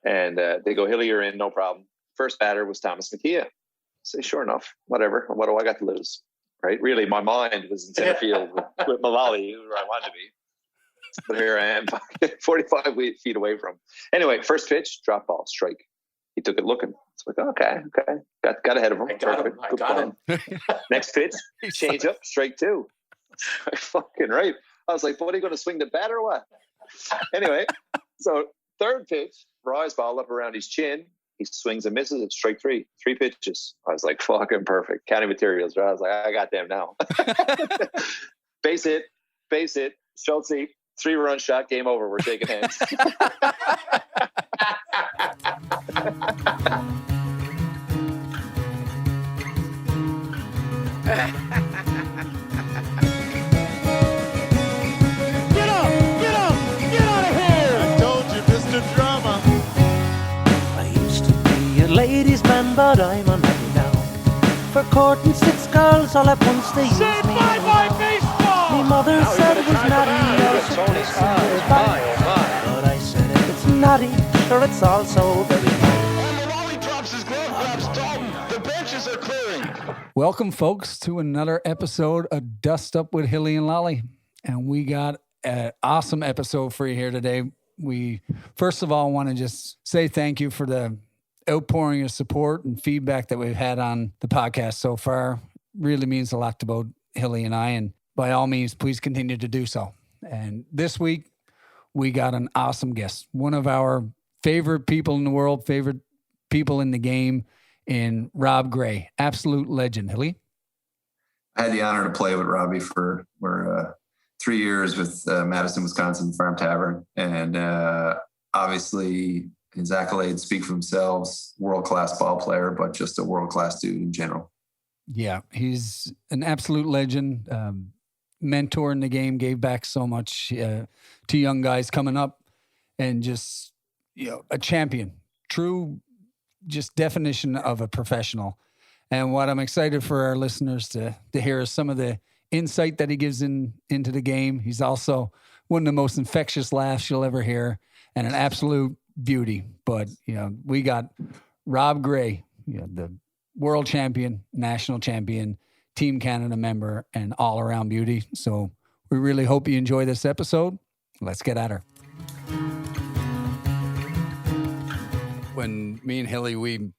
And they go, Hilly, you're in, no problem. First batter was Thomas McKee. I say, sure enough, whatever. What do I got to lose? Right? Really, my mind was in center field with Malali, where I wanted to be. But here I am, 45 feet away from him. Anyway, first pitch, drop ball, strike. He took it looking. It's like, okay. Got ahead of him. I got him. Next pitch, change up, strike two. Fucking right. I was like, what are you going to swing the bat or what? Anyway, so third pitch, rise ball up around his chin. He swings and misses it, strike three. 3 pitches. I was like, fucking perfect. Counting materials. Right? I was like, I got them now. Base hit, Schultze, 3-run shot, game over. We're shaking hands. Get out of here! I told you, Mr. Drama. I used to be a ladies' man, but I'm a man now. For courting 6 girls all at once, they used me. Say bye-bye baseball! My mother said it was naughty, but I said if it's naughty, sure it's also very nice. And the Wally drops his glove, grabs Dalton. The benches are clearing. Welcome, folks, to another episode of Dust Up with Hilly and Lolly. And we got an awesome episode for you here today. We, first of all, want to just say thank you for the outpouring of support and feedback that we've had on the podcast so far. Really means a lot to both Hilly and I. And by all means, please continue to do so. And this week, we got an awesome guest, one of our favorite people in the world, favorite people in the game, in Rob Gray, absolute legend. Hilly? I had the honor to play with Robbie for 3 years with Madison, Wisconsin Farm Tavern. And obviously his accolades speak for themselves, world-class ball player, but just a world-class dude in general. Yeah, he's an absolute legend. Mentor in the game, gave back so much to young guys coming up, and just, a champion, true, just definition of a professional. And what I'm excited for our listeners to hear is some of the insight that he gives into the game. He's also one of the most infectious laughs you'll ever hear, and an absolute beauty. But, we got Rob Gray, the world champion, national champion, Team Canada member, and all-around beauty. So we really hope you enjoy this episode. Let's get at her. When me and Hilly, we've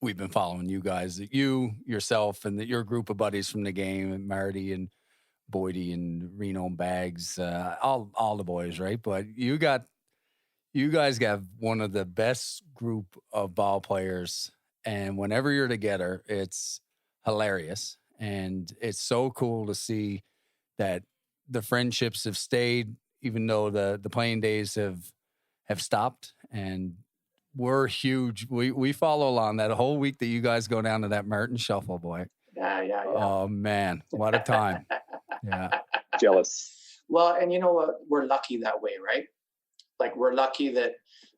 been following you guys, you, yourself, and your group of buddies from the game, and Marty and Boydie and Reno and Bags, all the boys, right? But you guys got one of the best group of ball players, and whenever you're together, it's hilarious. And it's so cool to see that the friendships have stayed, even though the playing days have stopped. And we're huge. We follow along that whole week that you guys go down to that Martin Shuffle, boy. Yeah. Oh man, what a time. Yeah. Jealous. Well, and you know what? We're lucky that way, right? Like, we're lucky that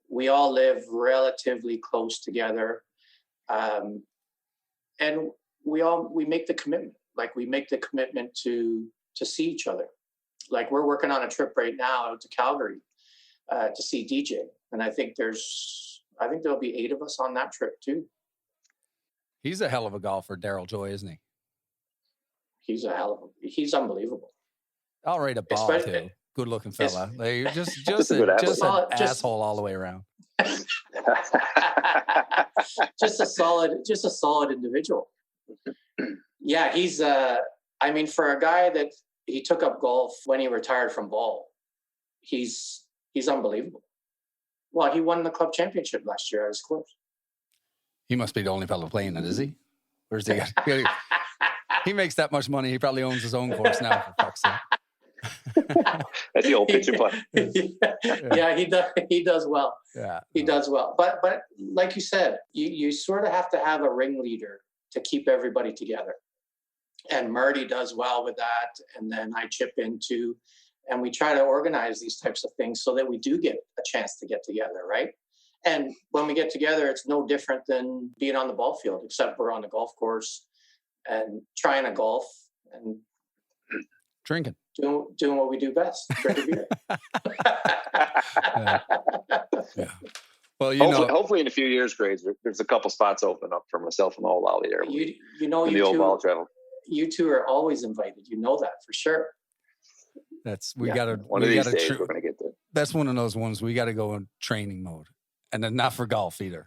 we all live relatively close together. And we make the commitment. Like, we make the commitment to see each other. Like, we're working on a trip right now out to Calgary to see DJ. And I think there'll be 8 of us on that trip too. He's a hell of a golfer, Daryl Joy, isn't he? He's unbelievable. I'll rate a ball too. Good looking fella. Like, just an asshole all the way around. just a solid individual. Yeah, he's for a guy that he took up golf when he retired from ball, he's unbelievable. Well, he won the club championship last year at his course. He must be the only fellow playing it, is he? Where's he? He makes that much money. He probably owns his own course now, for fuck's sake. That's the old pitcher play. Yeah, he does well. Yeah, he does well. But like you said, you sort of have to have a ringleader to keep everybody together. And Marty does well with that, and then I chip in too. And we try to organize these types of things so that we do get a chance to get together, right? And when we get together, it's no different than being on the ball field, except we're on the golf course and trying to golf and drinking, doing what we do best, drinking beer. Yeah. Well, hopefully in a few years, Grayzer, there's a couple spots open up for myself and the whole Ollie there. You know, in you the old two, ball travel. you two are always invited. You know that for sure. we got to One of these days we're going to get there. That's one of those ones we got to go in training mode, and then not for golf either.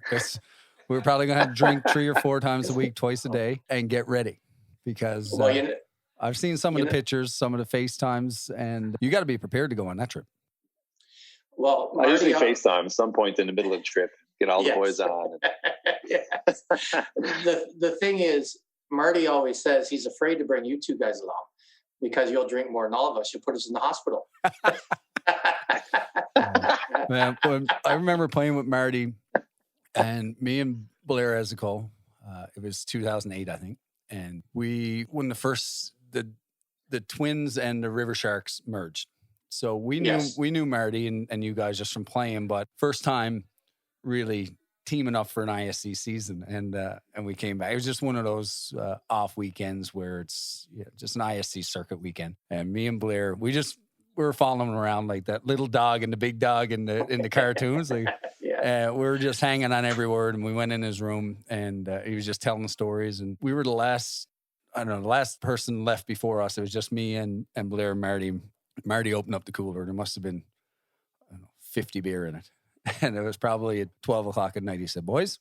We're probably going to have to drink 3 or 4 times a week, twice a day, and get ready because I've seen some of the pictures, some of the FaceTimes, and you got to be prepared to go on that trip. Well, I usually FaceTime at some point in the middle of the trip, get all the boys on. Yes. The thing is, Marty always says he's afraid to bring you two guys along because you'll drink more than all of us. You'll put us in the hospital. Man, I remember playing with Marty and me and Blair Ezekiel. It was 2008, I think. And when the Twins and the River Sharks merged. So we knew Marty and you guys just from playing, but first time really teaming up for an ISC season, and we came back. It was just one of those off weekends where it's just an ISC circuit weekend, and me and Blair, we were following around like that little dog and the big dog in the cartoons. Like, we were just hanging on every word, and we went in his room, and he was just telling stories, and we were the last person left before us. It was just me and Blair and Marty. Marty opened up the cooler. There must have been 50 beer in it. And it was probably at 12 o'clock at night. He said, boys,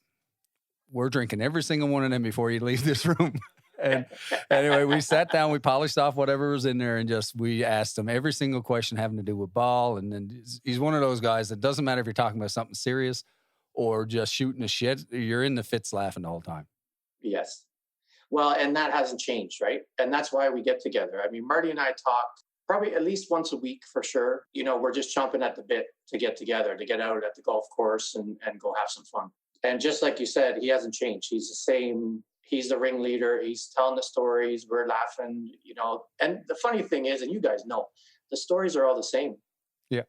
we're drinking every single one of them before you leave this room. And anyway, we sat down, we polished off whatever was in there, and we asked him every single question having to do with ball. And then he's one of those guys that doesn't matter if you're talking about something serious or just shooting the shit, you're in the fits laughing the whole time. Yes. Well, and that hasn't changed, right? And that's why we get together. I mean, Marty and I talk probably at least once a week for sure. We're just chomping at the bit to get together, to get out at the golf course and go have some fun. And just like you said, he hasn't changed. He's the same. He's the ringleader. He's telling the stories. We're laughing, And the funny thing is, and you guys know, the stories are all the same. Yeah.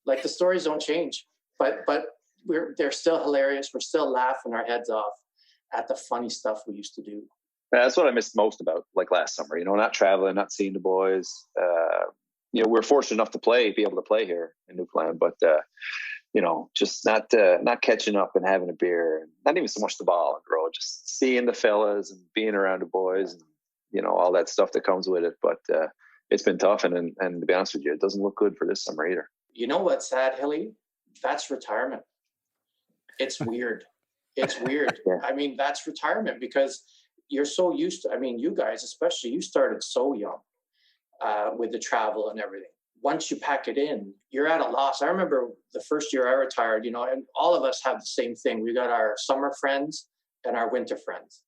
Like the stories don't change, but they're still hilarious. We're still laughing our heads off at the funny stuff we used to do. That's what I missed most about like last summer, not traveling, not seeing the boys. We're fortunate enough to be able to play here in Newfoundland, but just not catching up and having a beer, and not even so much the ball and grow, just seeing the fellas and being around the boys and all that stuff that comes with it. But it's been tough, and to be honest with you, it doesn't look good for this summer either. You know what's sad, Hilly? That's retirement. It's weird. It's weird. Yeah. I mean, that's retirement because you're so used to, you guys, especially, you started so young with the travel and everything. Once you pack it in, you're at a loss. I remember the first year I retired, and all of us have the same thing. We got our summer friends and our winter friends.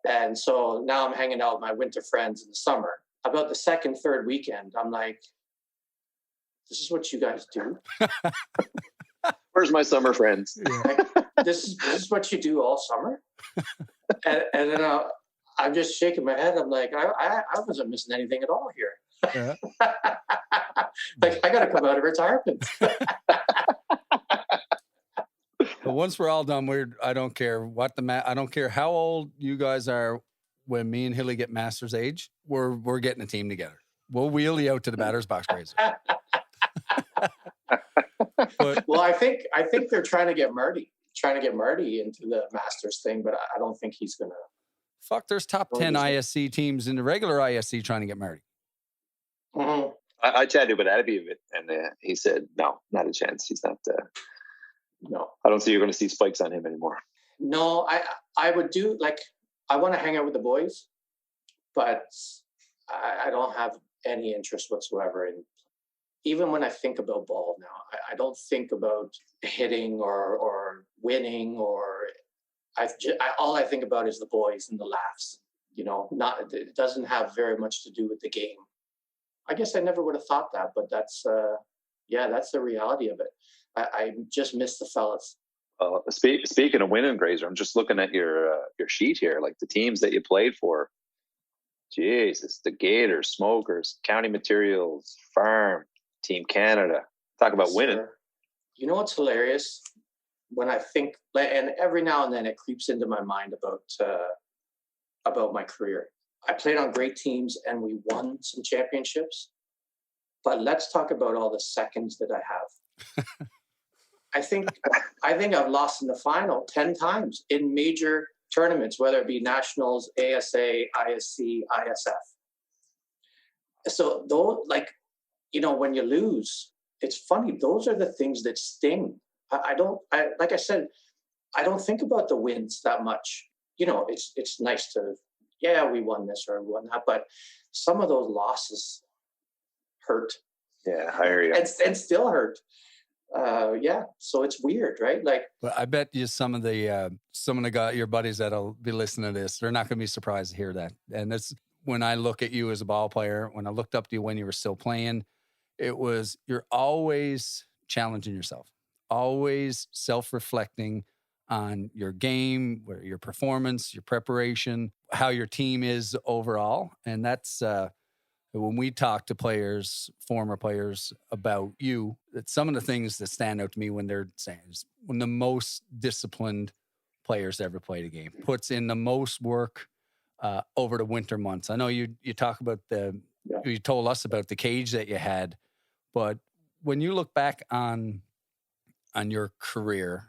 And so now I'm hanging out with my winter friends in the summer. About the second, third weekend, I'm like, this is what you guys do? Where's my summer friends? Like, this is what you do all summer? And then I'm just shaking my head. I'm like, I wasn't missing anything at all here. Yeah. Like, I got to come out of retirement. But once we're all done, I don't care I don't care how old you guys are. When me and Hilly get master's age, we're getting a team together. We'll wheel you out to the batter's box, Grayzer. Well, I think they're trying to get Marty into the Masters thing, but I don't think he's gonna. Fuck, there's top 10 ISC teams in the regular ISC trying to get Marty. Mm-hmm. I chatted with Abby of it, and he said, no, not a chance. He's not. No, I don't see you're going to see spikes on him anymore. No, I would do, like, I want to hang out with the boys, but I don't have any interest whatsoever in. Even when I think about ball now, I don't think about hitting or winning, or all I think about is the boys and the laughs. It doesn't have very much to do with the game. I guess I never would have thought that, but that's the reality of it. I just miss the fellas. Speaking of winning, Grayzer, I'm just looking at your sheet here, like the teams that you played for. Jesus, the Gators, Smokers, County Materials, Farm, Team Canada. Talk about winning. You know what's hilarious? When I think, and every now and then it creeps into my mind about my career. I played on great teams and we won some championships. But let's talk about all the seconds that I have. I think I've lost in the final 10 times in major tournaments, whether it be nationals, ASA, ISC, ISF. So those, like, you know, when you lose, it's funny. Those are the things that sting. Like I said, I don't think about the wins that much. You know, it's nice to, yeah, we won this or we won that, but some of those losses hurt. Yeah, I hear you. And still hurt. Yeah, so it's weird, right? Like, Well, I bet you some of the guys, your buddies that'll be listening to this, they're not going to be surprised to hear that. And that's when I look at you as a ball player, when I looked up to you when you were still playing, it was you're always challenging yourself, always self-reflecting on your game, your performance, your preparation, how your team is overall. And that's when we talk to players, former players about you, that some of the things that stand out to me when they're saying is when the most disciplined players ever played a game, puts in the most work over the winter months. I know you talk about you told us about the cage that you had, but when you look back on your career,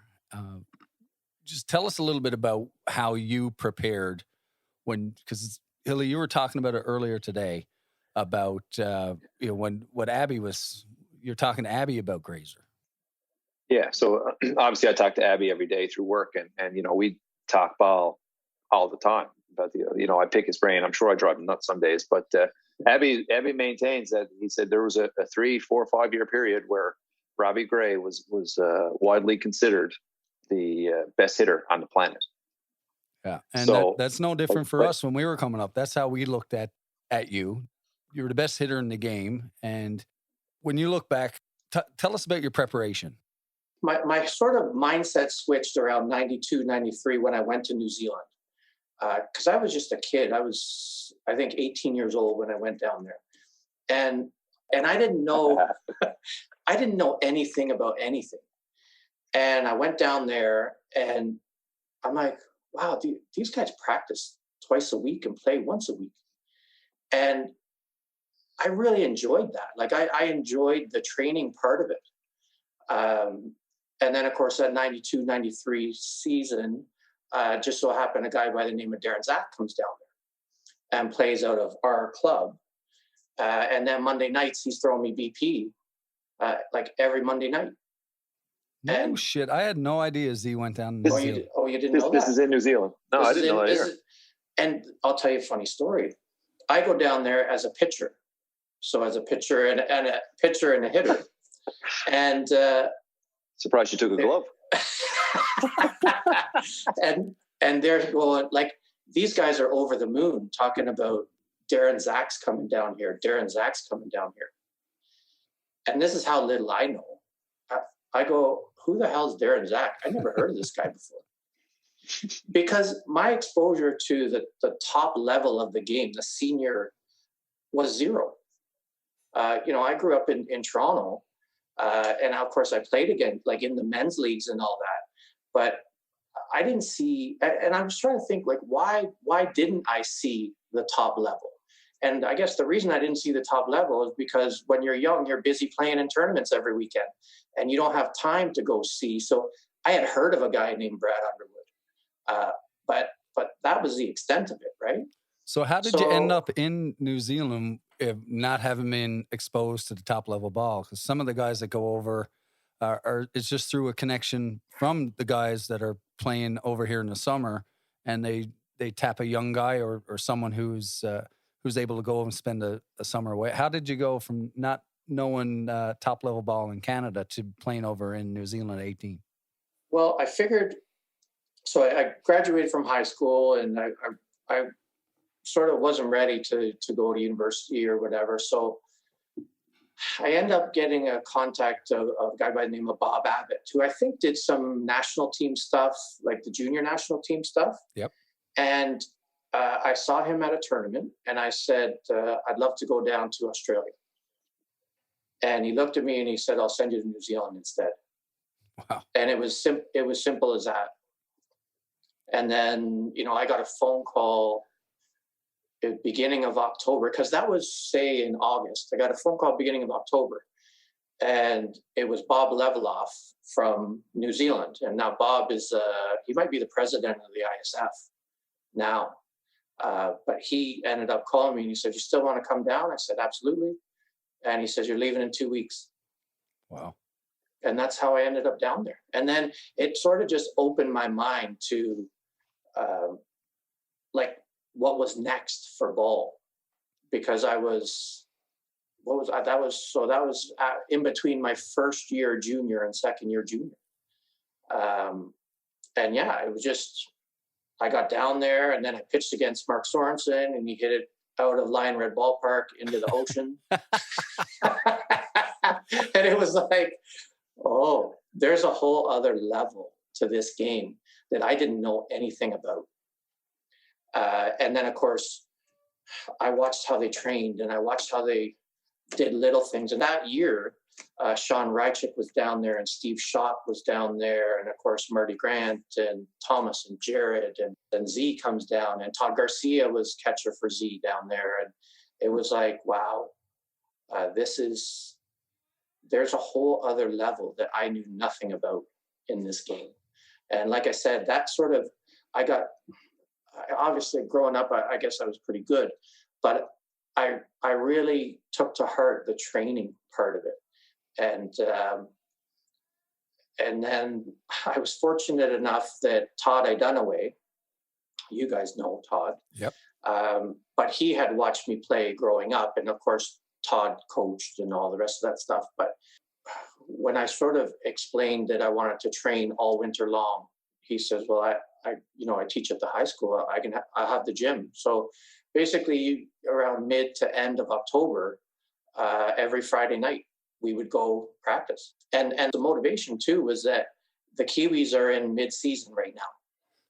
just tell us a little bit about how you prepared because Hilly, you were talking about it earlier today about what Abby was. You're talking to Abby about Grayzer. Yeah, so obviously I talk to Abby every day through work, and you know, we talk ball all the time. But I pick his brain. I'm sure I drive him nuts some days. But Abby maintains that he said there was a 3, 4, 5 year period where Robbie Gray was widely considered the best hitter on the planet. Yeah, and so, that's no different for us when we were coming up. That's how we looked at you. You were the best hitter in the game, and when you look back, tell us about your preparation. My sort of mindset switched around 92, 93 when I went to New Zealand. Because I was just a kid. I was, I think, 18 years old when I went down there. And I didn't know I didn't know anything about anything. And I went down there and I'm like, wow, these guys practice twice a week and play once a week. And I really enjoyed that. Like I enjoyed the training part of it. And then, of course, that 92, 93 season, just so happened a guy by the name of Darren Zach comes down there and plays out of our club. And then Monday nights, he's throwing me BP like every Monday night. No shit. I had no idea Z went down to New Zealand. You didn't know that? This is in New Zealand. No, I didn't know that either. And I'll tell you a funny story. I go down there as a pitcher. So as a pitcher and a pitcher and a hitter. And surprised you took a glove. and they're going, like, these guys are over the moon talking about Darren Zach's coming down here. Darren Zach's coming down here. And this is how little I know. I go, who the hell is Darren Zach? I never heard of this guy before. Because my exposure to the top level of the game, the senior, was zero. I grew up in Toronto, and of course I played again, like in the men's leagues and all that. But I didn't see, and I was trying to think, like, why didn't I see the top level? And I guess the reason I didn't see the top level is because when you're young, you're busy playing in tournaments every weekend, and you don't have time to go see. So I had heard of a guy named Brad Underwood, but that was the extent of it, right? So how did you end up in New Zealand if not having been exposed to the top level ball? Because some of the guys that go over it's just through a connection from the guys that are playing over here in the summer, and they tap a young guy or someone who's able to go and spend a summer away. How did you go from not knowing top level ball in Canada to playing over in New Zealand at 18? Well, I figured. So I graduated from high school, and I sort of wasn't ready to go to university or whatever. So I ended up getting a contact of a guy by the name of Bob Abbott, who I think did some national team stuff, like the junior national team stuff. Yep. And I saw him at a tournament, and I said, I'd love to go down to Australia. And he looked at me and he said, I'll send you to New Zealand instead. Wow. And it was simple as that. And then, I got a phone call at the beginning of October, because that was, say, in August. I got a phone call beginning of October. And it was Bob Leveloff from New Zealand. And now Bob is, he might be the president of the ISF now. But he ended up calling me and he said, "You still want to come down?" I said, "Absolutely." And he says, "You're leaving in 2 weeks." Wow. And that's how I ended up down there. And then it sort of just opened my mind to like what was next for ball, because I was, that was in between my first year junior and second year junior. And yeah, it was just, I got down there and then I pitched against Mark Sorensen and he hit it out of Lion Red Ballpark into the ocean. And it was like, oh, there's a whole other level to this game that I didn't know anything about. And then, of course, I watched how they trained and I watched how they did little things. And that year, Sean Rychik was down there and Steve Schott was down there. And, of course, Marty Grant and Thomas and Jared and Z comes down. And Todd Garcia was catcher for Z down there. And it was like, wow, there's a whole other level that I knew nothing about in this game. And like I said, that sort of, obviously growing up, I guess I was pretty good, but I really took to heart the training part of it. And then I was fortunate enough that Todd Idunaway, you guys know Todd. Yep. But he had watched me play growing up. And of course, Todd coached and all the rest of that stuff. But when I sort of explained that I wanted to train all winter long, he says, "Well, I teach at the high school. I have the gym." So basically, around mid to end of October, every Friday night, we would go practice. And the motivation too was that the Kiwis are in mid-season right now.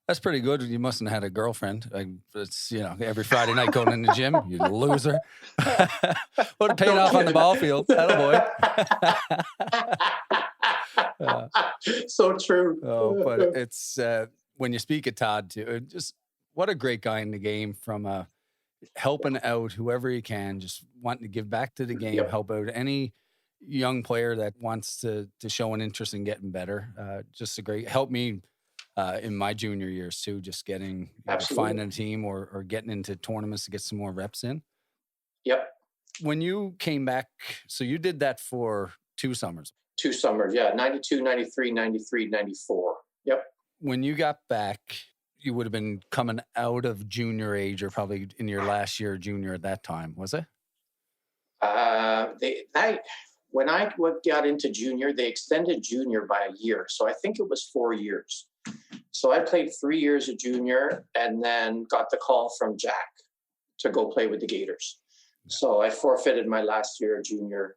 That's pretty good. You mustn't have had a girlfriend. It's, every Friday night going in the gym, you loser. Would have paid off on the ball field. Attaboy. So true. Oh, but it's, when you speak of Todd too, just what a great guy in the game, from helping out whoever he can, just wanting to give back to the game, Yep. help out any young player that wants to show an interest in getting better. Just a great, help me in my junior years too, just getting, finding a team or getting into tournaments to get some more reps in. Yep. When you came back, so you did that for 2 summers. 2 summers, yeah. 92, 93, 93, 94. Yep. When you got back, you would have been coming out of junior age, or probably in your last year junior at that time, was it? When I got into junior, they extended junior by a year. So I think it was 4 years. So I played 3 years of junior and then got the call from Jack to go play with the Gators. So I forfeited my last year of junior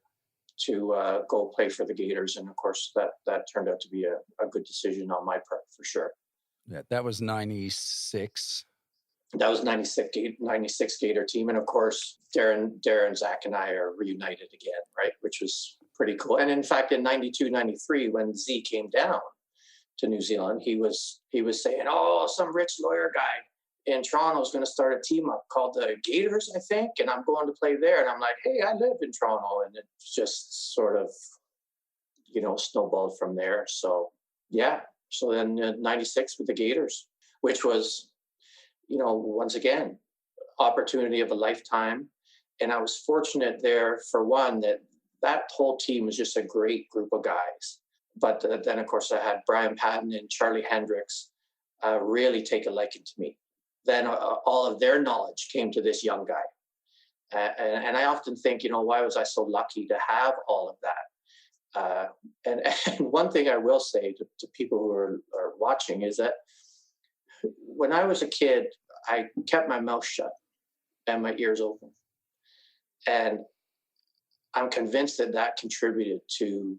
to go play for the Gators. And of course, that turned out to be a good decision on my part, for sure. Yeah, that was 96. That was 96 Gator team. And of course, Darren, Zach, and I are reunited again, right? Which was pretty cool. And in fact, in 92, 93, when Z came down to New Zealand, he was saying, "Oh, some rich lawyer guy in Toronto is going to start a team up called the Gators, I think, and I'm going to play there." And I'm like, "Hey, I live in Toronto." And it just sort of, snowballed from there. So, yeah. So then 96 with the Gators, which was, once again, opportunity of a lifetime. And I was fortunate there, for one, that whole team was just a great group of guys. But then, of course, I had Brian Patton and Charlie Hendricks really take a liking to me. Then all of their knowledge came to this young guy. And I often think, why was I so lucky to have all of that? And one thing I will say to people who are watching is that when I was a kid, I kept my mouth shut and my ears open. And I'm convinced that contributed to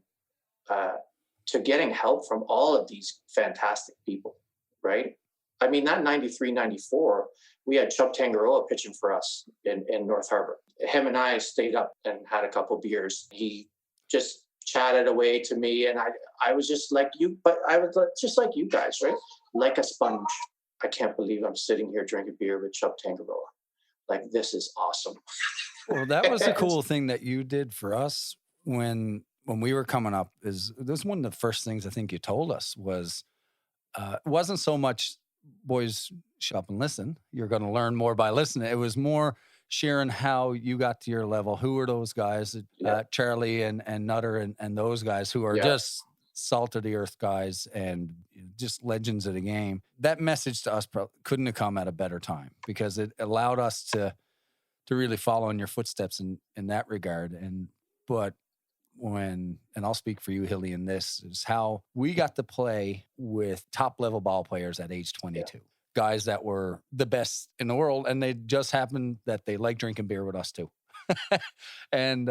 getting help from all of these fantastic people, right? I mean, that 93, 94, we had Chubb Tangaroa pitching for us in North Harbor. Him and I stayed up and had a couple beers. He just chatted away to me, and I was just like you, but I was just like you guys, right? Like a sponge. I can't believe I'm sitting here drinking beer with Chubb Tangaroa. Like, this is awesome. Well, that was a cool thing that you did for us when when we were coming up is this one of the first things I think you told us was it wasn't so much boys shut up and listen. You're going to learn more by listening. It was more sharing how you got to your level. Who are those guys, Charlie and Nutter and those guys who are just salt of the earth guys and just legends of the game. That message to us couldn't have come at a better time because it allowed us to really follow in your footsteps in that regard. But and I'll speak for you, Hilly, in this, is how we got to play with top level ball players at age 22. Guys that were the best in the world, and they just happened that they like drinking beer with us too. And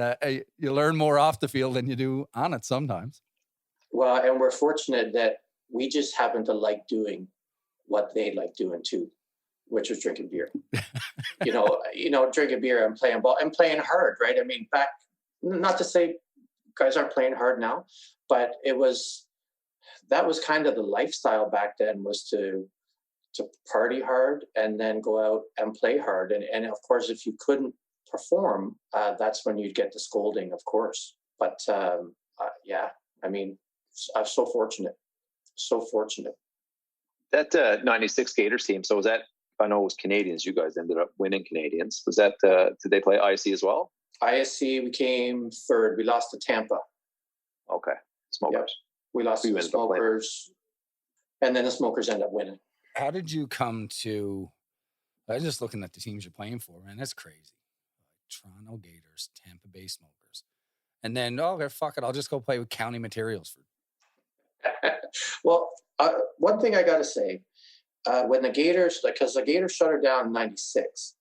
you learn more off the field than you do on it sometimes. Well, and we're fortunate that we just happen to like doing what they like doing too, which was drinking beer. Drinking beer and playing ball and playing hard, right? I mean, not to say guys aren't playing hard now, but that was kind of the lifestyle back then, was to party hard and then go out and play hard. And of course, if you couldn't perform, that's when you'd get the scolding, of course. But I mean, I'm so fortunate. That 96 Gators team, so was that, I know it was Canadians, you guys ended up winning Canadians. Was that, did they play ISC as well? ISC, we came third. We lost to Tampa. Okay. Smokers. Yep. We lost to the Smokers. And then the Smokers end up winning. How did you come to, I was just looking at the teams you're playing for, man, that's crazy. Toronto Gators, Tampa Bay Smokers. And then, fuck it, I'll just go play with County Materials. Well, one thing I got to say, when the Gators, because the Gators shut her down in 96.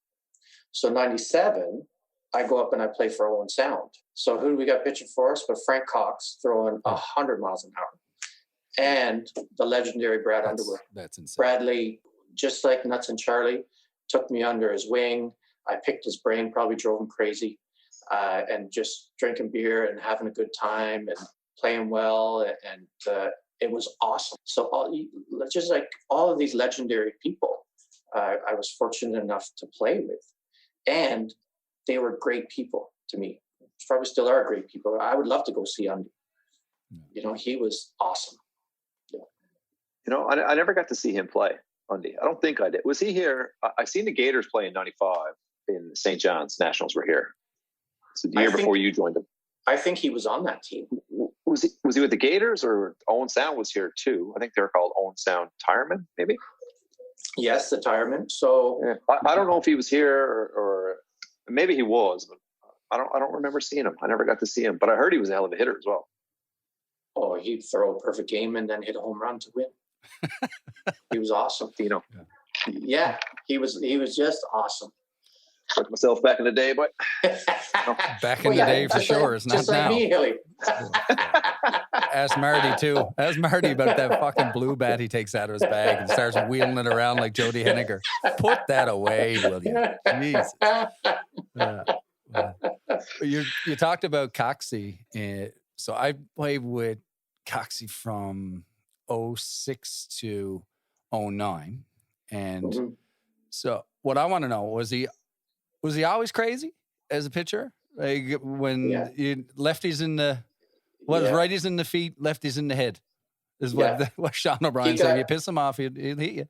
So 97, I go up and I play for Owen Sound. So who do we got pitching for us? But Frank Cox throwing 100 miles an hour. And the legendary Brad Underwood. That's insane. Bradley, just like Nuts and Charlie, took me under his wing. I picked his brain, probably drove him crazy. And just drinking beer and having a good time and playing well. And it was awesome. So all of these legendary people, I was fortunate enough to play with. And they were great people to me. Probably still are great people. I would love to go see Undy. He was awesome. Yeah. I never got to see him play, Undy. I don't think I did. Was he here? I seen the Gators play in 95 in St. John's. Nationals were here. So the year before you joined them. I think he was on that team. Was he with the Gators, or Owen Sound was here too? I think they were called Owen Sound Tiremen, maybe? Yes, the Tiremen. So I don't know if he was here or maybe he was, but I don't remember seeing him. I never got to see him, but I heard he was a hell of a hitter as well. Oh, he'd throw a perfect game and then hit a home run to win. He was awesome. Dino. Yeah, he was just awesome. Took myself back in the day, but back in the day for sure. It's not just like now. Me, Hilly. Ask Marty too. Ask Marty about that fucking blue bat he takes out of his bag and starts wheeling it around like Jody Henniger. Put that away, will you? Jesus. You talked about Coxie. So I played with Coxie from 06 to 09. And so what I want to know, was he always crazy as a pitcher? Like when you lefties in the righties in the feet, lefties in the head is what Sean O'Brien said. If you piss him off, he'll hit you.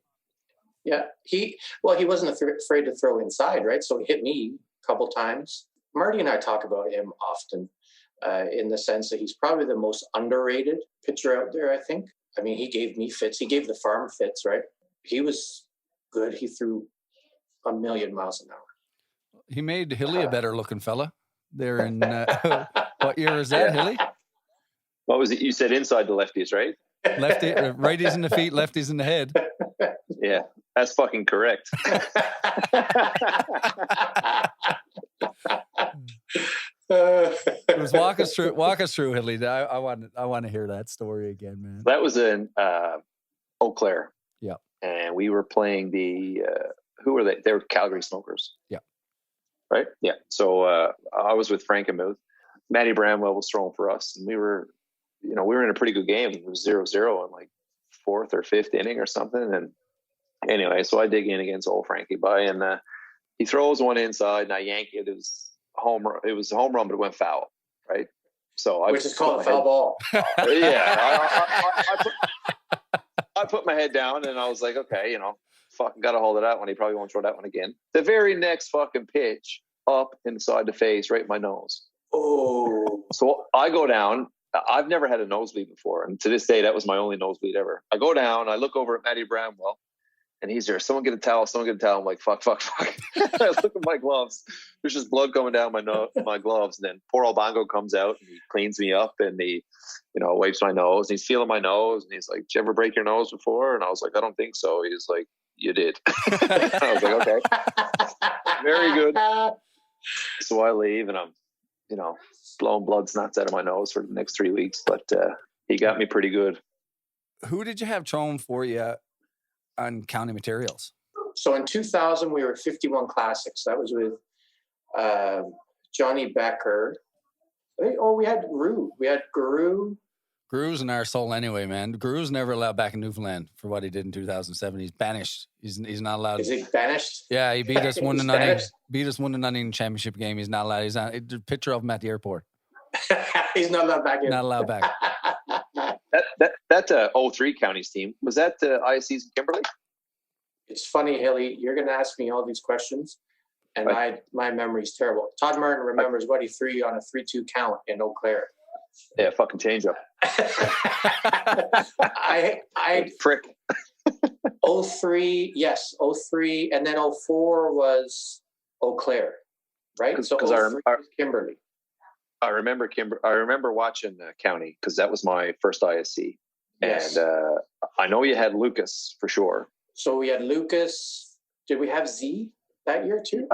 Yeah, he wasn't afraid to throw inside, right? So he hit me a couple times. Marty and I talk about him often in the sense that he's probably the most underrated pitcher out there, I think. I mean, he gave me fits. He gave the farm fits, right? He was good. He threw 1,000,000 miles an hour. He made Hilly a better looking fella there in what year is that, Hilly? What was it? You said inside the lefties, right? Lefty, righties in the feet, lefties in the head. Yeah, that's fucking correct. Walk us through, Hilly. I want to hear that story again, man. That was in Eau Claire. Yeah, and we were playing who were they? They were Calgary Smokers. Yeah. Right? Yeah. So I was with Frankenmuth. Matty Bramwell was throwing for us, and we were in a pretty good game. It was 0-0 in like 4th or 5th inning or something. And anyway, so I dig in against old Frankie By, and he throws one inside, and I yank it. It was a home run, but it went foul, right? So which is called a foul ball. I put my head down and I was like, okay, fucking got a hold of that one. He probably won't throw that one again. The very next fucking pitch, up inside the face, right in my nose. Oh. So I go down. I've never had a nosebleed before. And to this day, that was my only nosebleed ever. I go down, I look over at Matty Bramwell, and he's there. Someone get a towel. I'm like, fuck. I look at my gloves. There's just blood coming down my gloves. And then poor old Bongo comes out and he cleans me up and he, wipes my nose. And he's feeling my nose. And he's like, did you ever break your nose before? And I was like, I don't think so. He's like, you did. I was like, okay. Very good. So I leave and I'm, blowing blood snots out of my nose for the next 3 weeks. But he got me pretty good. Who did you have thrown for you on county materials? So in 2000, we were at 51 Classics. That was with Johnny Becker. We had Guru. We had Guru. Guru's an arsehole anyway, man. Guru's never allowed back in Newfoundland for what he did in 2007. He's banished. He's not allowed. Is he banished? Yeah, he beat us 1-0. Beat us 1-0 championship game. He's not allowed. He's on a picture of him at the airport. He's not allowed back in. Not allowed back. That 03 counties team, was that ISC's in Kimberley? It's funny, Hilly. You're going to ask me all these questions, and my memory's terrible. Todd Martin remembers what he threw you on a 3-2 count in Eau Claire. Yeah, fucking change up. I prick. 03, yes, 03, and then 04 was Eau Claire, right? So 03 was Kimberley. I remember watching County because that was my first ISC. Yes. And I know you had Lucas for sure. So we had Lucas. Did we have Z that year too?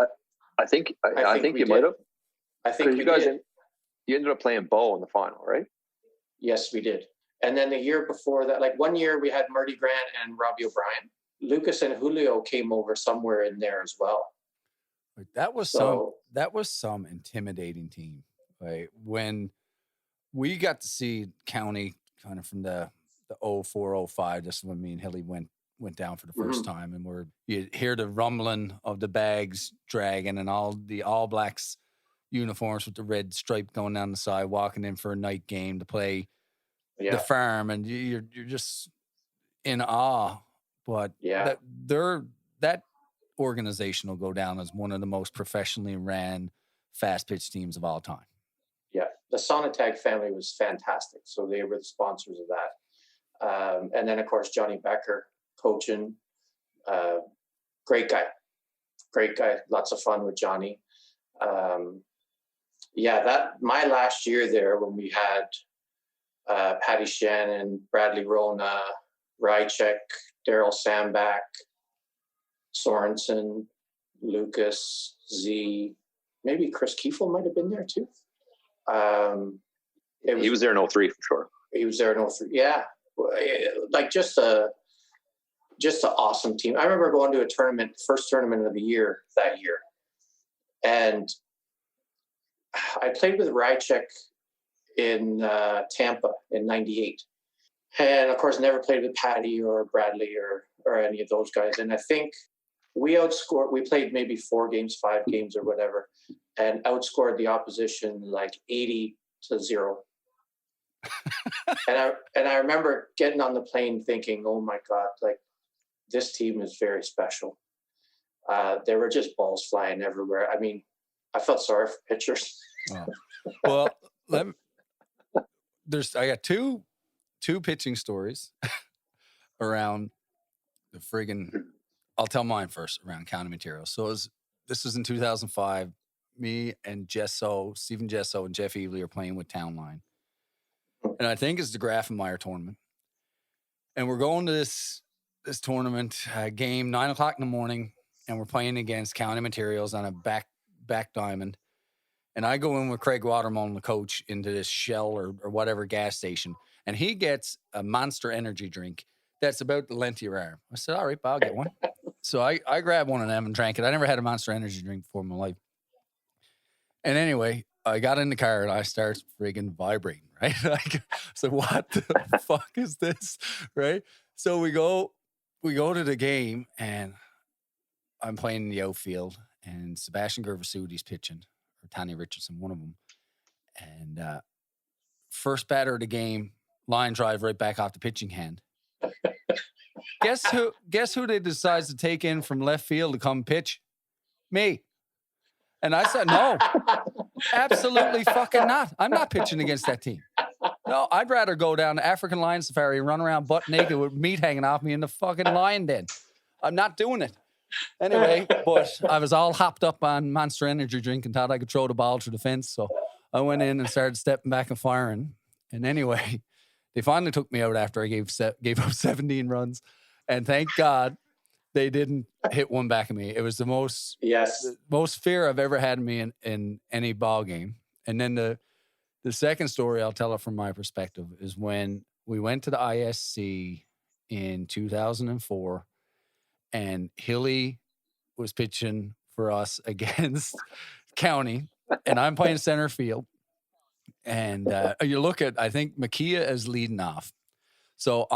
I think you might have. I think we did. You ended up playing Bo in the final, right? Yes, we did. And then the year before that, like 1 year, we had Marty Grant and Robbie O'Brien. Lucas and Julio came over somewhere in there as well. That was some intimidating team. Right? When we got to see County kind of from the 04-05, this is when me and Hilly went down for the first time, and you hear the rumbling of the bags dragging and all the All Blacks uniforms with the red stripe going down the side, walking in for a night game to play the Farm, and you're just in awe. But that organization will go down as one of the most professionally ran Fastpitch teams of all time. Yeah, the Sonatag family was fantastic. So they were the sponsors of that. And then, of course, Johnny Becker coaching. Great guy. Lots of fun with Johnny. My last year there when we had Patty Shannon, Bradley Rona, Rychek, Daryl Sambach, Sorensen, Lucas, Z, maybe Chris Kiefel might have been there too. He was there in 03 for sure. He was there in 03. Yeah. Like just an awesome team. I remember going to a tournament, first tournament of the year that year. And I played with Rychek in Tampa in 98. And of course, never played with Patty or Bradley or any of those guys. And I think we played maybe 4 games, 5 games or whatever, and outscored the opposition like 80-0. and I remember getting on the plane thinking, oh my God, like this team is very special. There were just balls flying everywhere. I mean, I felt sorry for pitchers. Well, I got two pitching stories around the friggin'. I'll tell mine first around county materials. So this was in 2005. Me and Stephen Gesso and Jeff Evely are playing with Townline. And I think it's the Grafenmeyer tournament. And we're going to this tournament game, 9:00 in the morning, and we're playing against county materials on a back diamond. And I go in with Craig Waterman, the coach, into this Shell or whatever gas station. And he gets a Monster energy drink that's about the length of your arm. I said, all right, I'll get one. So I grabbed one of them and drank it. I never had a Monster energy drink before in my life. And anyway, I got in the car and I start friggin' vibrating, right? So what the fuck is this, right? So we go to the game and I'm playing in the outfield and Sebastian Gervasudi's pitching, or Tanya Richardson, one of them. And first batter of the game, line drive right back off the pitching hand. Guess who they decides to take in from left field to come pitch? Me. And I said, no, absolutely fucking not. I'm not pitching against that team. No, I'd rather go down to African lion safari, run around butt naked with meat hanging off me in the fucking lion den. I'm not doing it. Anyway, but I was all hopped up on Monster Energy drink and thought I could throw the ball through the fence. So I went in and started stepping back and firing. And anyway, they finally took me out after I gave up 17 runs. And thank God they didn't hit one back at me. It was the most fear I've ever had in me in any ball game. And then the second story, I'll tell it from my perspective, is when we went to the ISC in 2004 and Hilly was pitching for us against County, and I'm playing center field. And you look at, I think Makia is leading off. So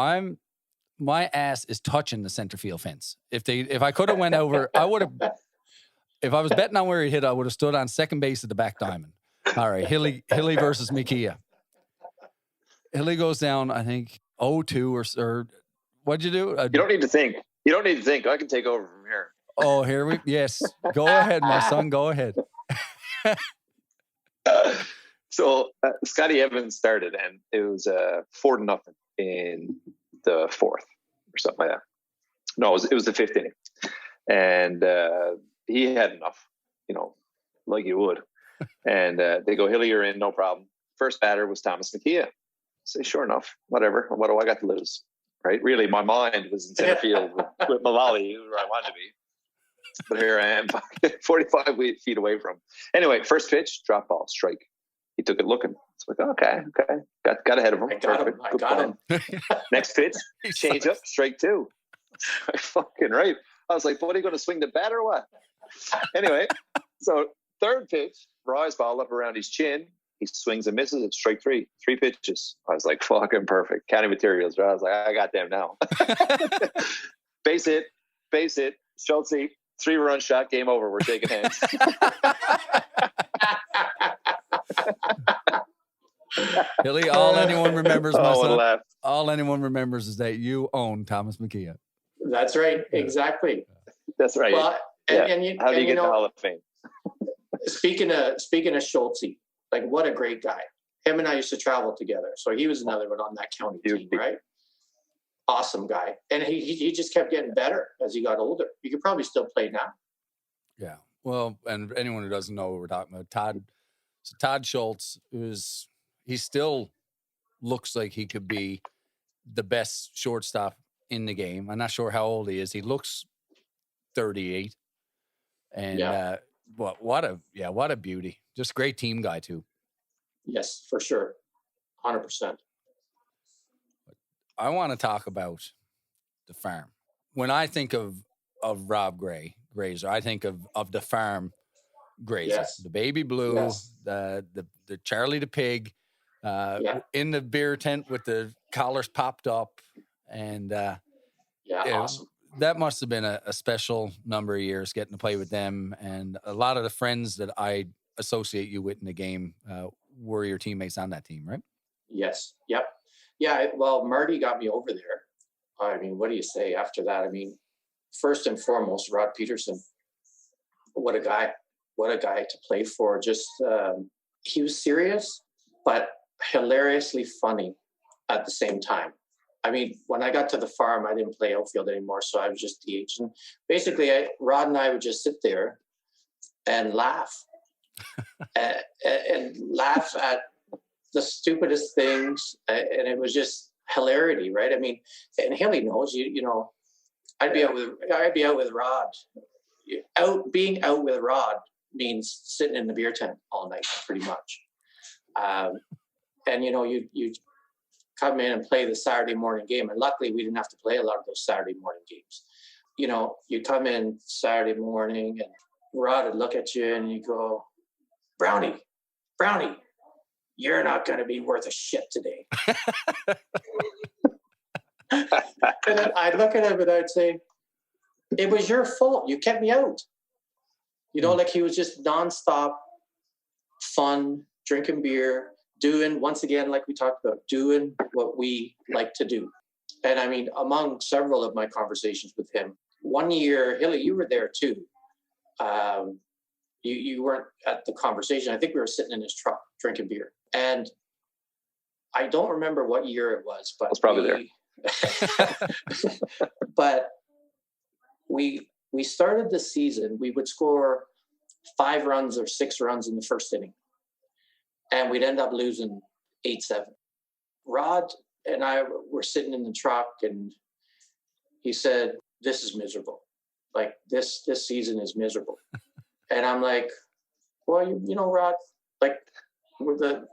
my ass is touching the center field fence. If I could have went over, I would have, if I was betting on where he hit, I would have stood on second base at the back diamond. All right, Hilly versus Makia. Hilly goes down, I think, 0-2 or what'd you do? You don't need to think. I can take over from here. Oh, yes. Go ahead, my son. Go ahead. So Scotty Evans started, and it was 4-0 in the fourth or something like that. No, it was the fifth inning, and he had enough, like you would. And they go, Hilly, you're in, no problem. First batter was Thomas Makia. Say, sure enough, whatever. What do I got to lose? Right? Really, my mind was in center field with Mullally, where I wanted to be. But here I am, 45 feet away from him. Anyway, first pitch, drop ball, strike. He took it looking. It's like, okay. Got ahead of him. I got him. Next pitch, change up, strike two. Fucking right. I was like, what, are you going to swing the bat or what? Anyway, so third pitch, rise ball up around his chin. He swings and misses. It's strike three. 3 pitches. I was like, fucking perfect. County materials. Right? I was like, I got them now. Base hit. Schultze, 3-run shot. Game over. We're shaking hands. Hilly, all anyone remembers, all anyone remembers is that you own Thomas Makia. That's right. Exactly. That's right. Well, and how do you get to the Hall of Fame? Speaking of Schultze, like, what a great guy. Him and I used to travel together. So he was another one on that county team, right? Awesome guy. And he just kept getting better as he got older. He could probably still play now. Yeah. Well, and anyone who doesn't know what we're talking about, Todd Schultz he still looks like he could be the best shortstop in the game. I'm not sure how old he is. He looks 38. And what a beauty. Just great team guy too. Yes, for sure. 100%. I want to talk about the farm. When I think of Rob Grayzer, I think of the farm Grayzer. Yes. The baby blue, the Charlie the pig, in the beer tent with the collars popped up. And awesome. That must have been a special number of years getting to play with them. And a lot of the friends that I associate you with in the game were your teammates on that team, right? Yes. Yep. Yeah. Well, Marty got me over there. I mean, what do you say after that? I mean, first and foremost, Rod Peterson, what a guy to play for. Just, he was serious, but hilariously funny at the same time. I mean, when I got to the farm, I didn't play outfield anymore, so I was just DH. And basically, Rod and I would just sit there and laugh, and laugh at the stupidest things, and it was just hilarity, right? I mean, and Hilly knows, I'd be out with Rod. Being out with Rod means sitting in the beer tent all night, pretty much. And you come in and play the Saturday morning game. And luckily we didn't have to play a lot of those Saturday morning games. You come in Saturday morning and Rod would look at you and you go, Brownie, you're not going to be worth a shit today. And then I'd look at him and I'd say, it was your fault. You kept me out. Like he was just nonstop fun, drinking beer, doing, once again, like we talked about, doing what we like to do. And I mean, among several of my conversations with him, one year, Hilly, you were there too. You weren't at the conversation. I think we were sitting in his truck drinking beer. And I don't remember what year it was, but I was probably there. But we started the season, we would score 5 runs or 6 runs in the first inning. And we'd end up losing 8-7. Rod and I were sitting in the truck, and he said, "This is miserable. Like this season is miserable." And I'm like, "Well, you know, Rod, like the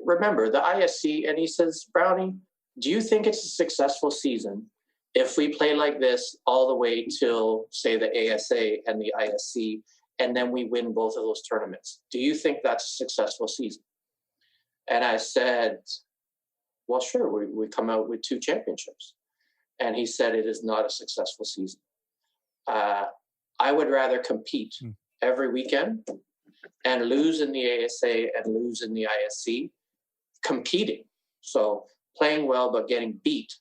remember the ISC." And he says, "Brownie, do you think it's a successful season if we play like this all the way till, say, the ASA and the ISC, and then we win both of those tournaments? Do you think that's a successful season?" And I said, "Well, sure, we come out with 2 championships." And he said, "It is not a successful season. I would rather compete every weekend and lose in the ASA and lose in the ISC, competing. So playing well but getting beat,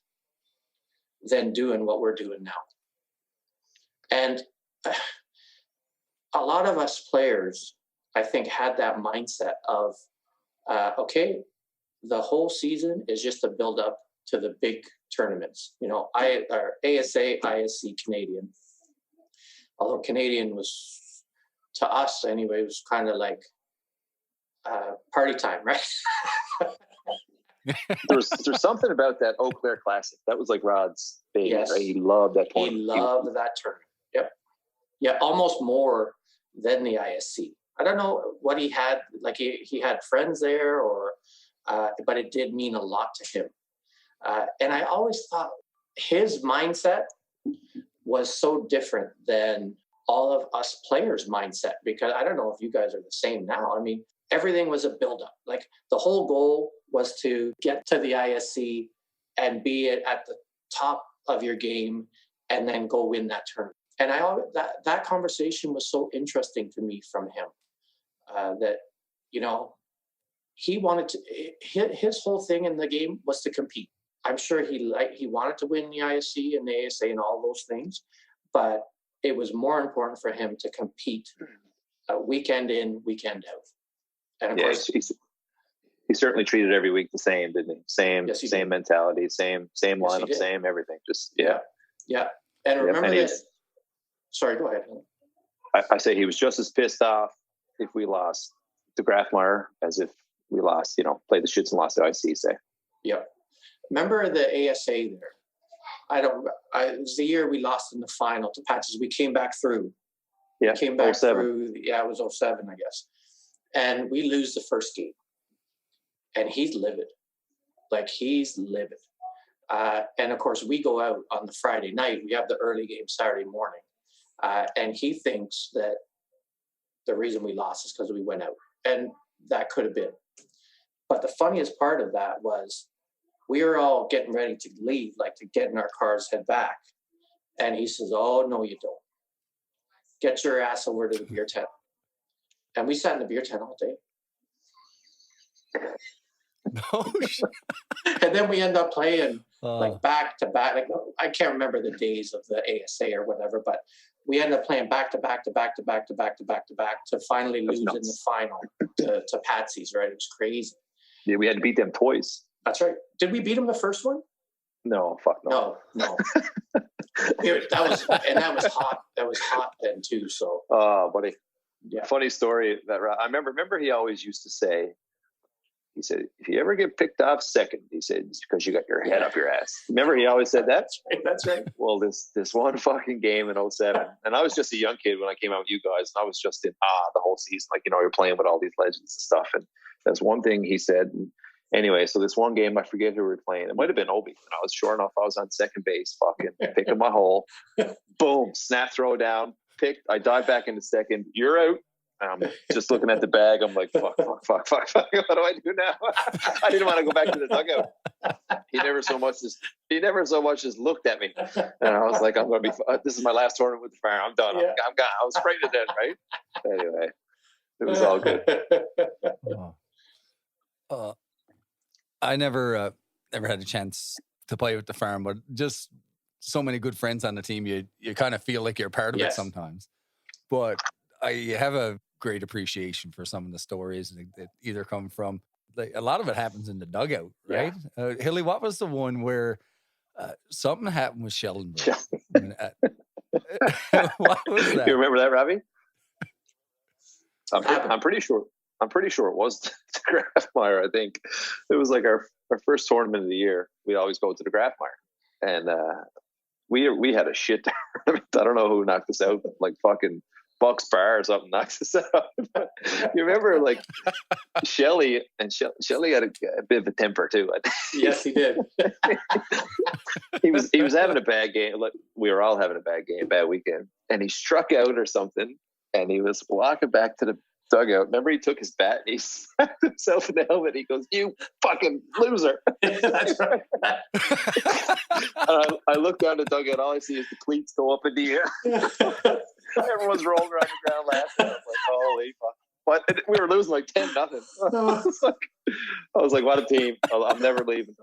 than doing what we're doing now." And a lot of us players, I think, had that mindset of, okay, the whole season is just a build up to the big tournaments. You know, ASA, ISC, Canadian. Although Canadian was, to us anyway, was kind of like party time, right? There's something about that Eau Claire Classic. That was like Rod's baby, Yes. right? He loved that tournament. He loved that tournament. Yep. Yeah, almost more than the ISC. I don't know what he had, like he had friends there, or but it did mean a lot to him. And I always thought his mindset was so different than all of us players' mindset, because I don't know if you guys are the same now. I mean, everything was a build-up. Like the whole goal was to get to the ISC and be at the top of your game and then go win that tournament. And that conversation was so interesting to me from him, that, you know, he wanted to, his whole thing in the game was to compete. I'm sure he wanted to win the ISC and the ASA and all those things, but it was more important for him to compete weekend in, weekend out. And of course, he certainly treated every week the same, didn't he? Same mentality, same lineup, same everything. Just yeah. And remember this. Sorry, go ahead. I say he was just as pissed off if we lost to Grafmeyer as if we lost, played the shits and lost to IC, say. Yeah. Remember the ASA there? It was the year we lost in the final to Patches. We came back through. Yeah, came back 07. through. Yeah, it was 07, I guess. And we lose the first game. And he's livid. Like, he's livid. And, of course, we go out on the Friday night. We have the early game Saturday morning. And he thinks that the reason we lost is because we went out. And that could have been. But the funniest part of that was we were all getting ready to leave, like to get in our cars, head back. And he says, "Oh, no, you don't. Get your ass over to the beer tent." And we sat in the beer tent all day. Oh, shit. And then we end up playing like back to back. Like, I can't remember the days of the ASA or whatever, but we ended up playing back to back to back to back to back to back to back to finally lose in the final to Patsy's, right? It was crazy. Yeah, we had to beat them twice. That's right. Did we beat them the first one? No, fuck no. No. That was hot. That was hot then too. So. Oh, buddy. Yeah. Funny story that I remember he always used to say, he said, "If you ever get picked off second," he said, "it's because you got your head up your ass." Remember he always said that? That's right. Well, this one fucking game in 07, and I was just a young kid when I came out with you guys, and I was just in awe the whole season. Like, you're playing with all these legends and stuff. And that's one thing he said. And anyway, so this one game, I forget who we were playing. It might have been Obi. And I was sure enough, I was on second base, fucking picking my hole. Boom, snap, throw down, picked. I dive back into second. You're out. I'm just looking at the bag. I'm like, fuck. What do I do now? I didn't want to go back to the dugout. He never so much as looked at me. And I was like, I'm going to be, this is my last tournament with the Farm. I'm done. Yeah. I'm gone. I was afraid of that, right? Anyway. It was all good. I never had a chance to play with the farm, but just so many good friends on the team, you kind of feel like you're part of it sometimes. But I have a great appreciation for some of the stories that either come from, like, a lot of it happens in the dugout, right? Yeah. Hilly, what was the one where something happened with Schellenberg? What was that? You remember that, Robbie? I'm pretty sure. I'm pretty sure it was the Grafmeyer. I think it was like our first tournament of the year. We always go to the Grafmeyer, and we had a shit tournament. I don't know who knocked us out, like fucking Bucks Bar or something knocked us out. You remember, like, Shelley had a bit of a temper too. Yes, he did. he was having a bad game. Like, we were all having a bad weekend, and he struck out or something, and he was walking back to the dugout. Remember, he took his bat and he smacked himself in the helmet. He goes, "You fucking loser!" That's right. And I look down the dugout. All I see is the cleats go up in the air. Everyone's rolling around the ground laughing. I was like, "Holy fuck!" But we were losing like 10-0. I was like, "What a team! I'm never leaving."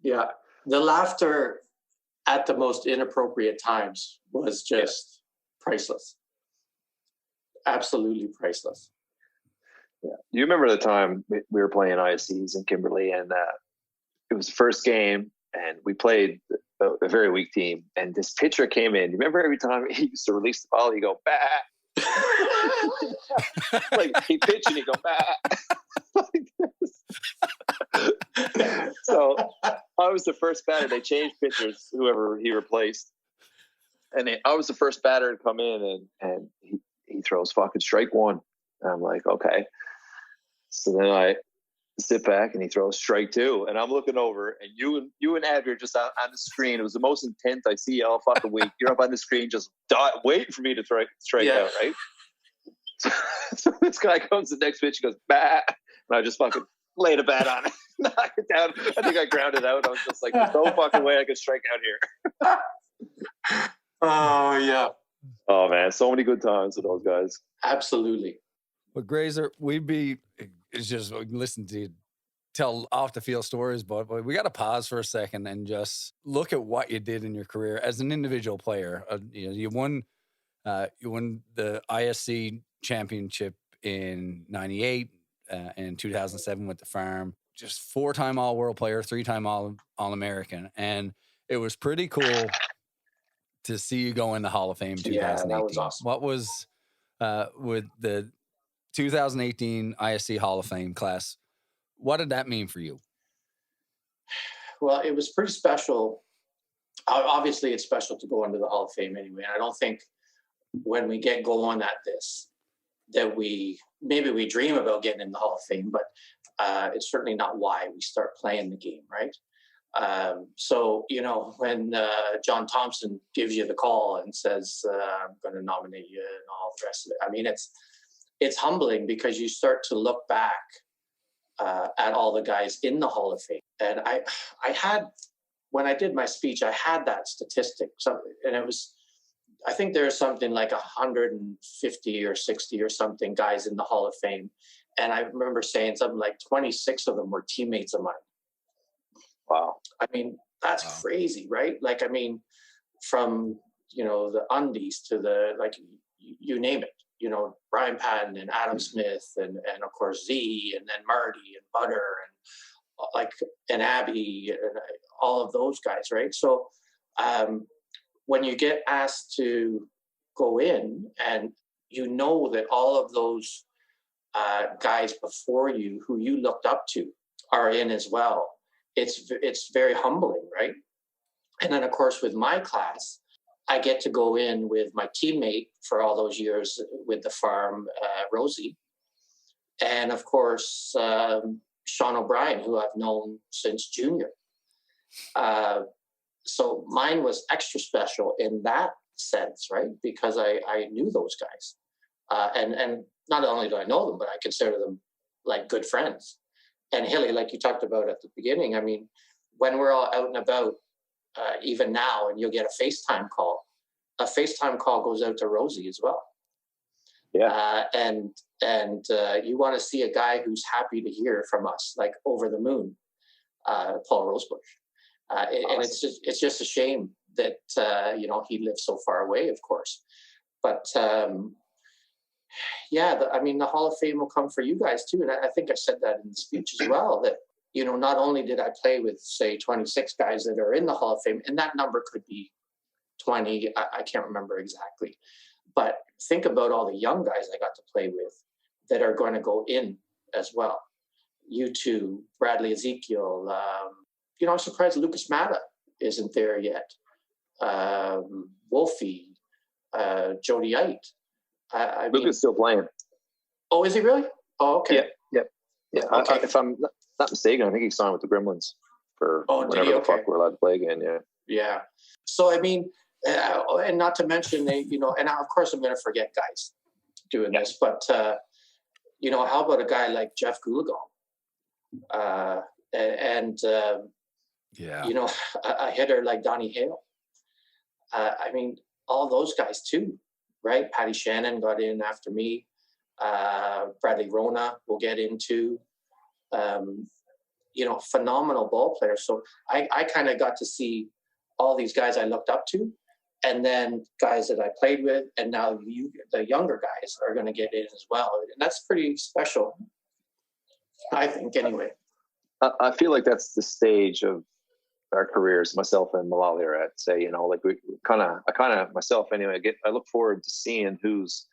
Yeah, the laughter at the most inappropriate times was just priceless. Absolutely priceless. Yeah. You remember the time we were playing ISCs in Kimberley, and it was the first game, and we played a very weak team, and this pitcher came in. You remember every time he used to release the ball, he'd go, "Bah!" Like, he pitched and he'd go, "Bah!" Like, so I was the first batter. They changed pitchers, whoever he replaced. And I was the first batter to come in, and he throws fucking strike one. And I'm like, okay. So then I sit back and he throws strike two. And I'm looking over, and you and Abby are just on the screen. It was the most intense I see all fucking week. You're up on the screen just waiting for me to strike out, right? So this guy comes the next pitch, he goes, "Bah!" And I just fucking laid a bat on it, knock it down. I think I grounded out. I was just like, "There's no fucking way I could strike out here." Oh, yeah. Oh, man, so many good times with those guys. Absolutely. But Grayzer, it's just listen to you tell off the field stories, but we got to pause for a second and just look at what you did in your career as an individual player. You won the ISC Championship in '98 and 2007 with the Farm. Just 4-time All World player, 3-time All American, and it was pretty cool to see you go in the Hall of Fame 2018. Yeah, that was awesome. What was with the 2018 ISC Hall of Fame class, what did that mean for you? Well, it was pretty special. Obviously, it's special to go into the Hall of Fame anyway. And I don't think when we get going at this that we dream about getting in the Hall of Fame, but it's certainly not why we start playing the game, right? So, when John Thompson gives you the call and says, "I'm going to nominate you," and all the rest of it, I mean, it's humbling because you start to look back at all the guys in the Hall of Fame. And I had, when I did my speech, I had that statistic. And it was, I think there's something like 150 or 60 or something guys in the Hall of Fame. And I remember saying something like 26 of them were teammates of mine. Wow. I mean, that's crazy, right? Like, I mean, from, the undies to the, like, you name it, Brian Patton and Adam Smith and of course Z, and then Marty and Butter and Abby and all of those guys, right? So when you get asked to go in and that all of those guys before you who you looked up to are in as well, it's very humbling, right? And then of course with my class, I get to go in with my teammate for all those years with the Farm, Rosie, and of course Sean O'Brien, who I've known since junior. So mine was extra special in that sense, right? Because I knew those guys, and not only do I know them, but I consider them like good friends. And Hilly, like you talked about at the beginning, I mean, when we're all out and about, even now, and you'll get a FaceTime call goes out to Rosie as well. Yeah. And you want to see a guy who's happy to hear from us, like over the moon, Paul Rosebush. And it's just a shame that he lives so far away, of course. But the Hall of Fame will come for you guys too. And I think I said that in the speech as well, that, not only did I play with, say, 26 guys that are in the Hall of Fame, and that number could be 20, I can't remember exactly. But think about all the young guys I got to play with that are going to go in as well. You two, Bradley Ezekiel, I'm surprised Lucas Mata isn't there yet. Wolfie, Jody Ite. Lucas still playing. Oh, is he really? Oh, okay. Yeah. Okay. If I'm not mistaken, I think he signed with the Gremlins for whenever the fuck we're allowed to play again. Yeah. Yeah. So, and not to mention, and of course I'm going to forget guys doing this, but, how about a guy like Jeff Goolagong? A hitter like Donnie Hale. All those guys too, right? Patty Shannon got in after me. Bradley Rona will get into, phenomenal ball players. So I kind of got to see all these guys I looked up to, and then guys that I played with, and now the younger guys are going to get in as well. And that's pretty special, I think, anyway. I feel like that's the stage of our careers, myself and Malali are at, say, we kind of myself anyway, I look forward to seeing who's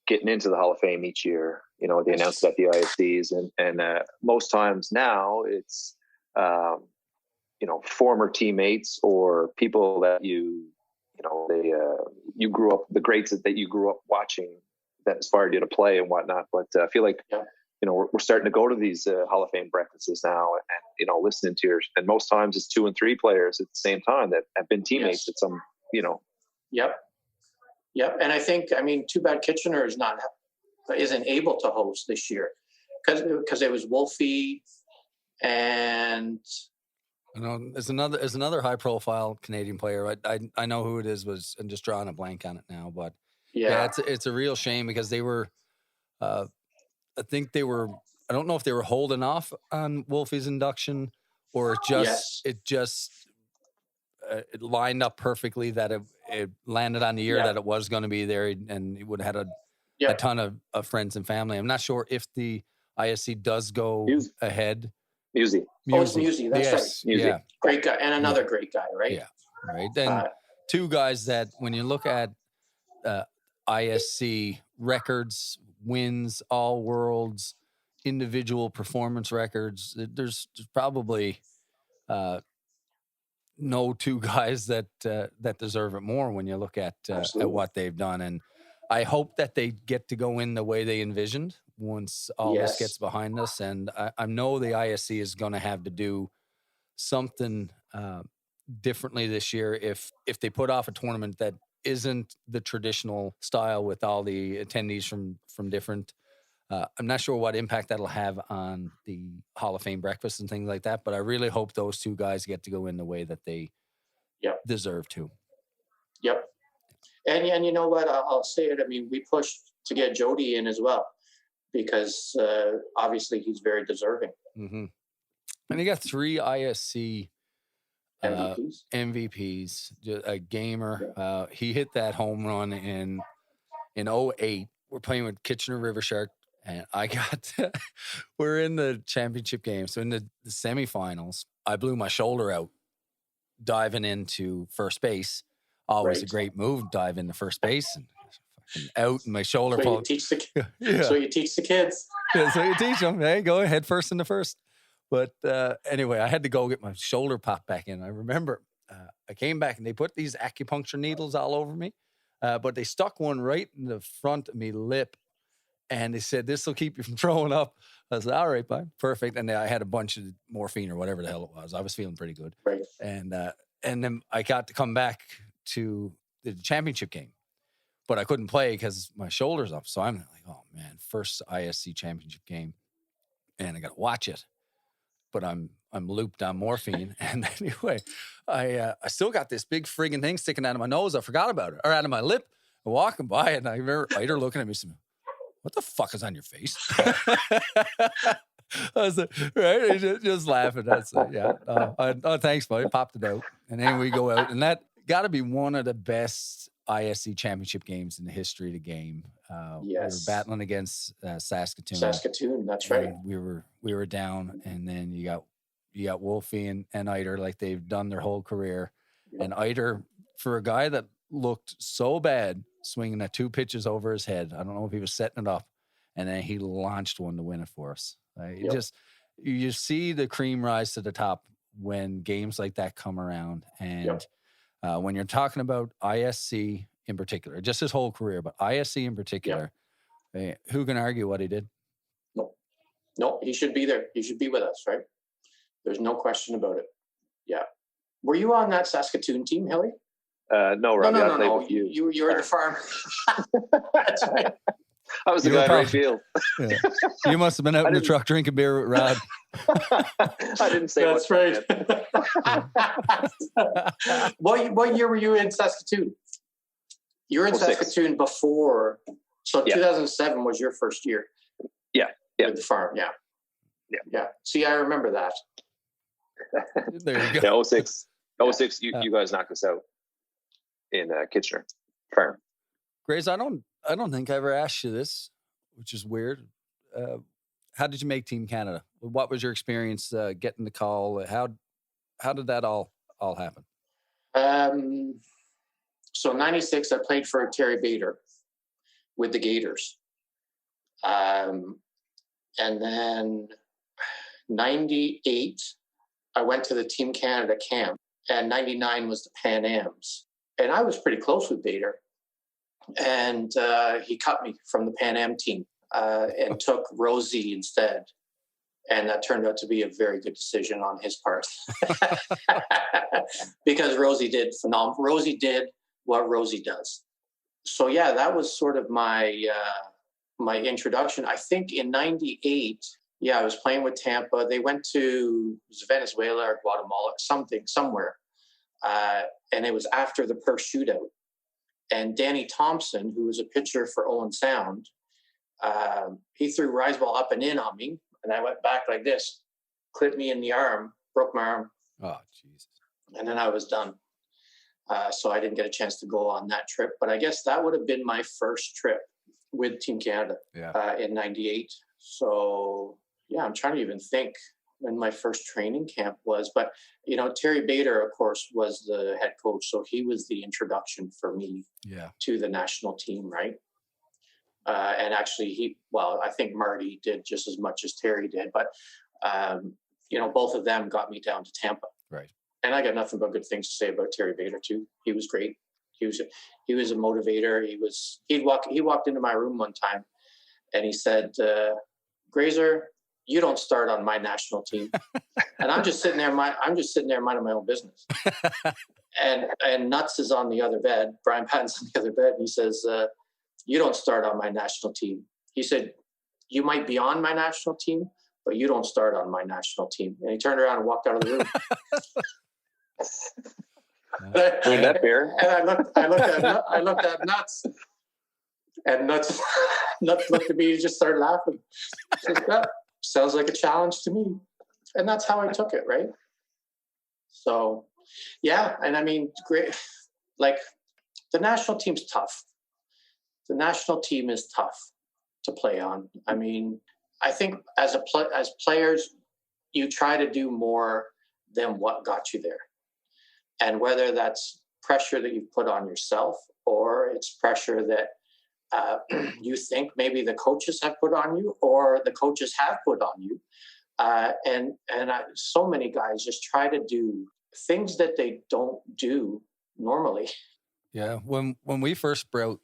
getting into the Hall of Fame each year. They announce that the ISCs, and most times now it's, former teammates or people that you grew up, the greats that you grew up watching that inspired you to play and whatnot. But I feel like, we're starting to go to these Hall of Fame breakfasts now and listening to yours. And most times it's 2 and 3 players at the same time that have been teammates at some, Yep. And I think, too bad Kitchener isn't able to host this year because it was Wolfie and. There's another high profile Canadian player. I know who it is. I'm just drawing a blank on it now, but it's a real shame because they were, I think they were. I don't know if they were holding off on Wolfie's induction or it lined up perfectly that it landed on the year that it was going to be there, and it would have had a ton of friends and family. I'm not sure if the ISC does go ahead. Musi. Oh, it's Musi. That's right. Musi. Yeah. Great guy. And another great guy, right? Yeah. Right. And two guys that when you look at ISC records, wins, all worlds, individual performance records, there's probably no two guys that deserve it more when you look at what they've done. And I hope that they get to go in the way they envisioned once all this gets behind us. And I know the ISC is going to have to do something differently this year if they put off a tournament that isn't the traditional style with all the attendees from different. I'm not sure what impact that'll have on the Hall of Fame breakfast and things like that, but I really hope those two guys get to go in the way that they deserve to. Yep. And you know what? I'll say it. We pushed to get Jody in as well because obviously he's very deserving. Mm-hmm. And he got 3 ISC MVPs, a gamer. Yeah. He hit that home run in 2008. We're playing with Kitchener River Shark, and we're in the championship game. So in the semifinals, I blew my shoulder out diving into first base. Always a great move, dive into first base and out, and my shoulder falls. So you teach the kids. Yeah, so you teach them. Hey, go ahead first into first. But anyway, I had to go get my shoulder popped back in. I remember I came back and they put these acupuncture needles all over me, but they stuck one right in the front of me lip, and they said, "This will keep you from throwing up." I was like, "All right, bye, perfect." And I had a bunch of morphine or whatever the hell it was. I was feeling pretty good. Right. And then I got to come back to the championship game, but I couldn't play because my shoulder's up. So I'm like, "Oh man, first ISC championship game, and I got to watch it." But I'm looped on morphine, and anyway, I still got this big friggin' thing sticking out of my nose. I forgot about it, or out of my lip. I'm walking by, and I remember Iter looking at me, saying, what the fuck is on your face? I was like, right, just laughing. That's yeah. Oh, thanks, buddy. Popped it out, and then we go out, and that got to be one of the best ISC Championship games in the history of the game. We were battling against Saskatoon. Saskatoon, that's right. We were down, and then you got Wolfie and Eider like they've done their whole career, and Eider, for a guy that looked so bad, swinging at 2 pitches over his head. I don't know if he was setting it up, and then he launched one to win it for us. You see the cream rise to the top when games like that come around. And when you're talking about ISC in particular, just his whole career, but ISC in particular, who can argue what he did? No, he should be there. He should be with us, right? There's no question about it. Yeah. Were you on that Saskatoon team, Hilly? No, Robbie. No. You were the farm. That's right. I was the guy in right field. Yeah. You must have been out in the truck drinking beer with Rod. I didn't say that's right. What year were you in Saskatoon? You were in Saskatoon before. So 2007 was your first year. Yeah. With the farm. Yeah. See, I remember that. There you go. Yeah, 06. You guys knocked us out in Kitchener Farm. Grayzer, I don't think I ever asked you this, which is weird. How did you make Team Canada? What was your experience getting the call? How did that all happen? So 96, I played for Terry Bader with the Gators. And then 98, I went to the Team Canada camp, and 99 was the Pan Ams. And I was pretty close with Bader. And he cut me from the Pan Am team and took Rosie instead. And that turned out to be a very good decision on his part. Because Rosie did phenomenal. Rosie did what Rosie does. So yeah, that was sort of my my introduction. I think in 98, I was playing with Tampa. They went to Venezuela or Guatemala, somewhere. And it was after the Perth shootout. And Danny Thompson, who was a pitcher for Owen Sound, he threw rise ball up and in on me. And I went back like this, clipped me in the arm, broke my arm. Oh, Jesus. And then I was done. So I didn't get a chance to go on that trip. But I guess that would have been my first trip with Team Canada in 98. So, I'm trying to even think when my first training camp was. But, Terry Bader, of course, was the head coach. So he was the introduction for me to the national team, right? And actually, I think Marty did just as much as Terry did. But, both of them got me down to Tampa. Right. And I got nothing but good things to say about Terry Bader, too. He was great. He was a motivator. He walked into my room one time and he said, Grayzer, you don't start on my national team. And I'm just sitting there minding my own business. And Nuts is on the other bed. Brian Patton's on the other bed. And he says, you don't start on my national team. He said, you might be on my national team, but you don't start on my national team. And he turned around and walked out of the room. Bring that beer. And I looked at Nuts. And Nuts looked at me and just started laughing. Says, that sounds like a challenge to me. And that's how I took it, right? So, and I mean, great. Like, the national team's tough. The national team is tough to play on. I mean, I think as players, you try to do more than what got you there. And whether that's pressure that you put on yourself or it's pressure that you think maybe the coaches have put on you or the coaches have put on you. So many guys just try to do things that they don't do normally. Yeah. When we first broke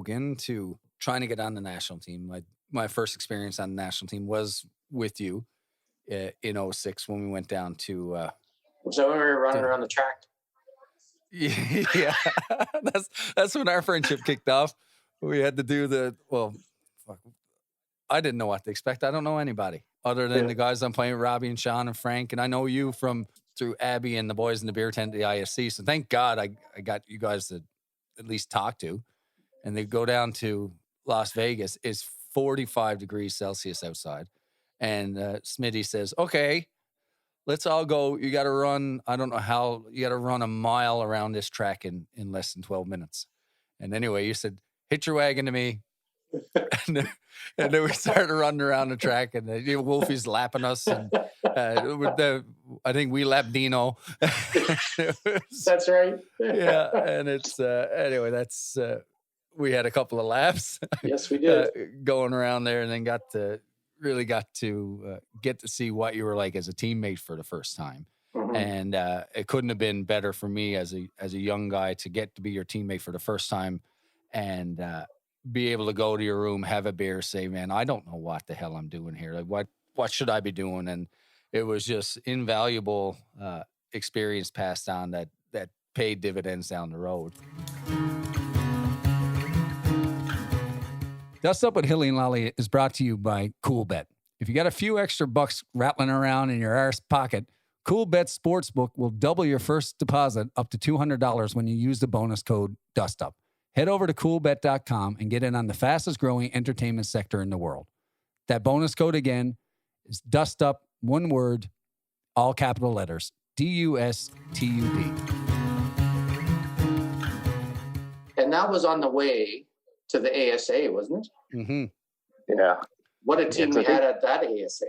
into trying to get on the national team, my first experience on the national team was with you in 06 when we went down to was that when we were running around the track? Yeah. That's when our friendship kicked off. We had to do I didn't know what to expect. I don't know anybody other than the guys I'm playing with, Robbie and Sean and Frank. And I know you through Abby and the boys in the beer tent at the ISC. So thank God I got you guys to at least talk to. And they go down to Las Vegas is 45 degrees Celsius outside. And Smitty says, okay, let's all go. You got to run, I don't know how, you got to run a mile around this track in less than 12 minutes. And anyway, you said, hitch your wagon to me. and then we started running around the track, and Wolfie's lapping us. And I think we lapped Dino. That's right. Yeah. And it's, anyway, that's, we had a couple of laps. Yes, we did. Going around there, and then got to get to see what you were like as a teammate for the first time. Mm-hmm. And it couldn't have been better for me as a young guy to get to be your teammate for the first time, and be able to go to your room, have a beer, say, man, I don't know what the hell I'm doing here. Like, what should I be doing? And it was just invaluable experience passed on that paid dividends down the road. Dust Up with Hilly and Lolly is brought to you by CoolBet. If you got a few extra bucks rattling around in your arse pocket, CoolBet Sportsbook will double your first deposit up to $200 when you use the bonus code DUSTUP. Head over to coolbet.com and get in on the fastest growing entertainment sector in the world. That bonus code again is DUSTUP, one word, all capital letters, DUSTUP. And that was on the way to the ASA, wasn't it? Mm-hmm. Yeah. What a team we had at that ASA.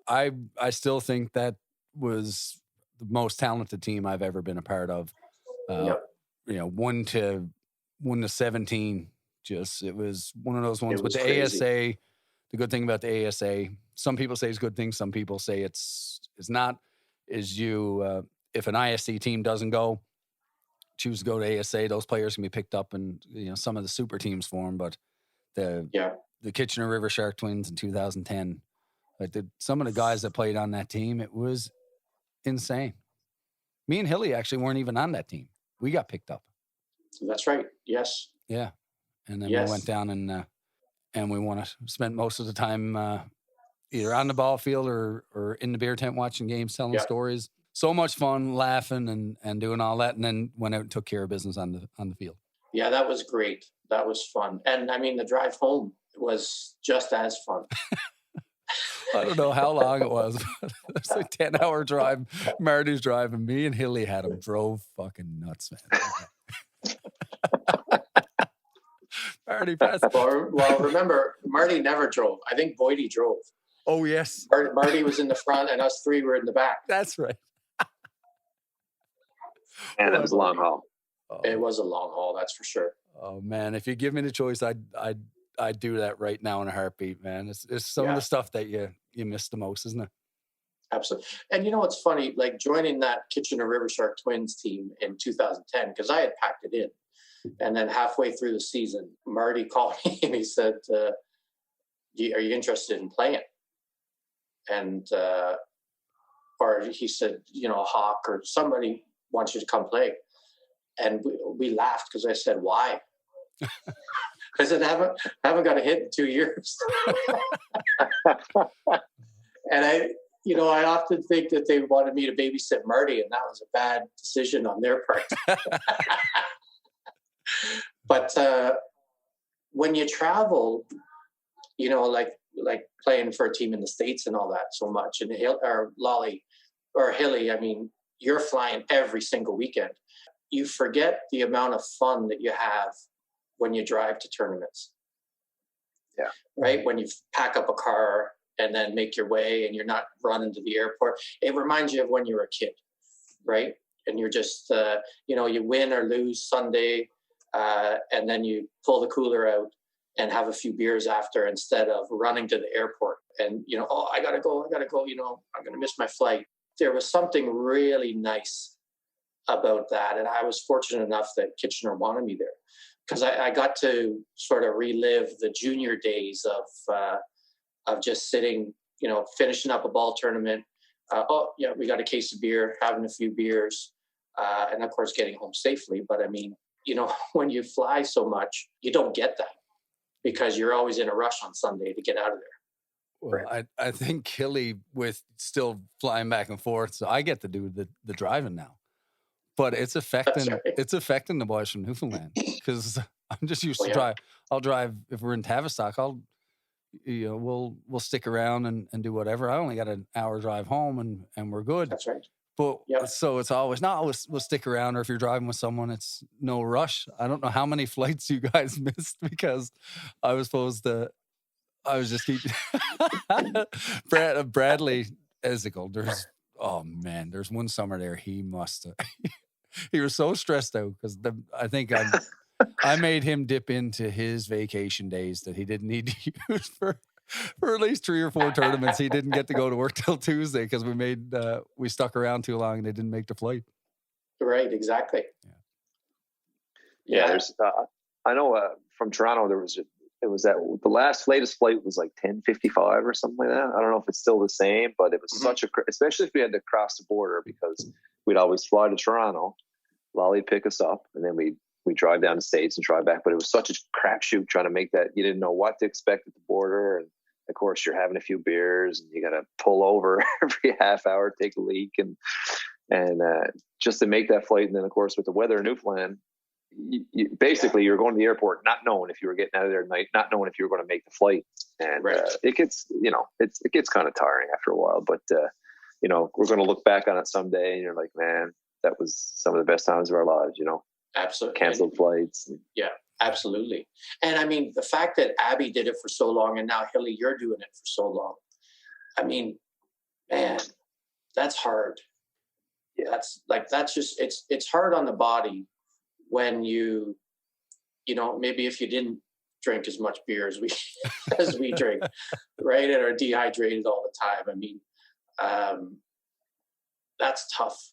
I still think that was the most talented team I've ever been a part of. Yep. 1 to 17. Just, it was one of those ones with the crazy. ASA. The good thing about the ASA, some people say it's a good thing, some people say it's not, is if an ISC team doesn't go, choose to go to ASA, those players can be picked up, and some of the super teams form. But the Kitchener River Shark Twins in 2010, like some of the guys that played on that team, it was insane. Me and Hilly actually weren't even on that team. We got picked up. That's right. Yes. Yeah. And then we went down and we spent most of the time either on the ball field or in the beer tent watching games, telling stories. So much fun, laughing and doing all that. And then went out and took care of business on the field. Yeah, that was great. That was fun. And I mean, the drive home was just as fun. I don't know how long it was, but it's a 10-hour drive. Marty's driving. Me and Hilly had him. Drove fucking nuts, man. Marty passed. Well, remember, Marty never drove. I think Boydie drove. Oh, yes. Marty was in the front, and us three were in the back. That's right. And it was a long haul. Oh. It was a long haul, that's for sure. Oh, man. If you give me the choice, I'd do that right now in a heartbeat, man. It's some of the stuff that you miss the most, isn't it? Absolutely. And you know what's funny? Like joining that Kitchener River Shark Twins team in 2010, because I had packed it in. And then halfway through the season, Marty called me and he said, are you interested in playing? And, or he said, Hawk or somebody wants you to come play. And we laughed because I said, why? Because I haven't got a hit in 2 years. And I often think that they wanted me to babysit Marty, and that was a bad decision on their part. But when you travel, like playing for a team in the States and all that so much, and Lolly or Hilly, I mean, you're flying every single weekend. You forget the amount of fun that you have when you drive to tournaments. Yeah. Right? When you pack up a car and then make your way and you're not running to the airport. It reminds you of when you were a kid, right? And you're just, you win or lose Sunday, and then you pull the cooler out and have a few beers after instead of running to the airport. And, I gotta go, I'm going to miss my flight. There was something really nice about that. And I was fortunate enough that Kitchener wanted me there because I got to sort of relive the junior days of just sitting, finishing up a ball tournament. We got a case of beer, having a few beers, and of course getting home safely. But I mean, when you fly so much, you don't get that because you're always in a rush on Sunday to get out of there. Well, right. I think Hilly with still flying back and forth, so I get to do the driving now. But it's affecting the boys from Newfoundland because I'm just used to yeah. drive. I'll drive if we're in Tavistock. We'll stick around and do whatever. I only got an hour drive home, and we're good. That's right. But Yep. so it's always we'll stick around, or if you're driving with someone, it's no rush. I don't know how many flights you guys missed because I was just keeping Bradley Ezekiel. There's one summer there he must have he was so stressed out because I think I made him dip into his vacation days that he didn't need to use for at least 3 or 4 tournaments. He didn't get to go to work till Tuesday because we stuck around too long and they didn't make the flight. Right, exactly. Yeah, there's. I know from Toronto the latest flight was like 10:55 or something like that. I don't know if it's still the same, but it was especially if we had to cross the border, because we'd always fly to Toronto, Lolly'd pick us up, and then we drive down the States and drive back. But it was such a crapshoot trying to make that. You didn't know what to expect at the border, and of course you're having a few beers and you got to pull over every half hour, take a leak, and just to make that flight. And then of course with the weather in Newfoundland, basically you're going to the airport not knowing if you were getting out of there at night, not knowing if you were going to make the flight, and it gets it gets kind of tiring after a while. But we're going to look back on it someday, and you're like, man, that was some of the best times of our lives. Absolutely. Canceled flights. Yeah, absolutely. And I mean, the fact that Abby did it for so long, and now Hilly, you're doing it for so long. I mean, man, that's hard. Yeah, that's just it's hard on the body when maybe if you didn't drink as much beer as we drink, right, and are dehydrated all the time. I mean, that's tough.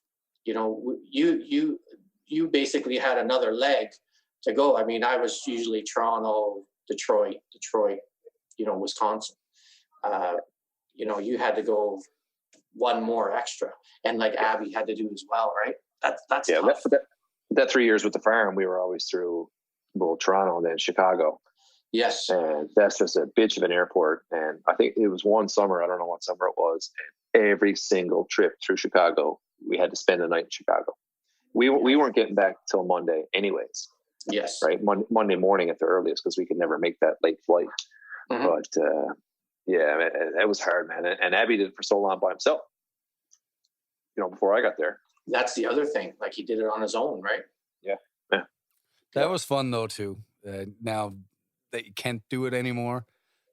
You basically had another leg to go. I mean, I was usually Toronto, Detroit, Wisconsin. You had to go one more extra, and like Abby had to do as well, right? That's tough. That 3 years with the farm, we were always through Toronto and then Chicago. Yes, and that's just a bitch of an airport. And I think it was one summer, I don't know what summer it was, and every single trip through Chicago, we had to spend the night in Chicago. We weren't getting back till Monday anyways. Yes. Right. Monday morning at the earliest, because we could never make that late flight. Mm-hmm. But it was hard, man. And Abby did it for so long by himself, before I got there. That's the other thing. Like, he did it on his own, right? Yeah. That was fun though too. Now that you can't do it anymore,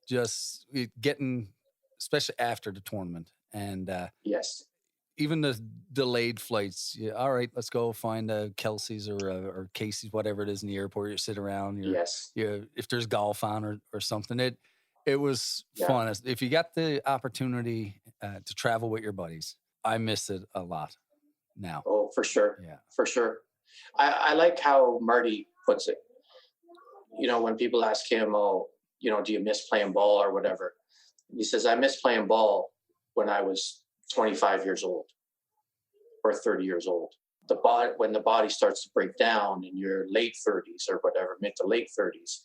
just getting, especially after the tournament, and yes. Even the delayed flights. All right, let's go find a Kelsey's or Casey's, whatever it is in the airport. You sit around. If there's golf on or something, it was fun. If you got the opportunity to travel with your buddies, I miss it a lot now. Oh, for sure. Yeah, for sure. I like how Marty puts it. When people ask him, do you miss playing ball or whatever? He says, I miss playing ball when I was 25 years old or 30 years old. When the body starts to break down in your late 30s or whatever, mid to late 30s,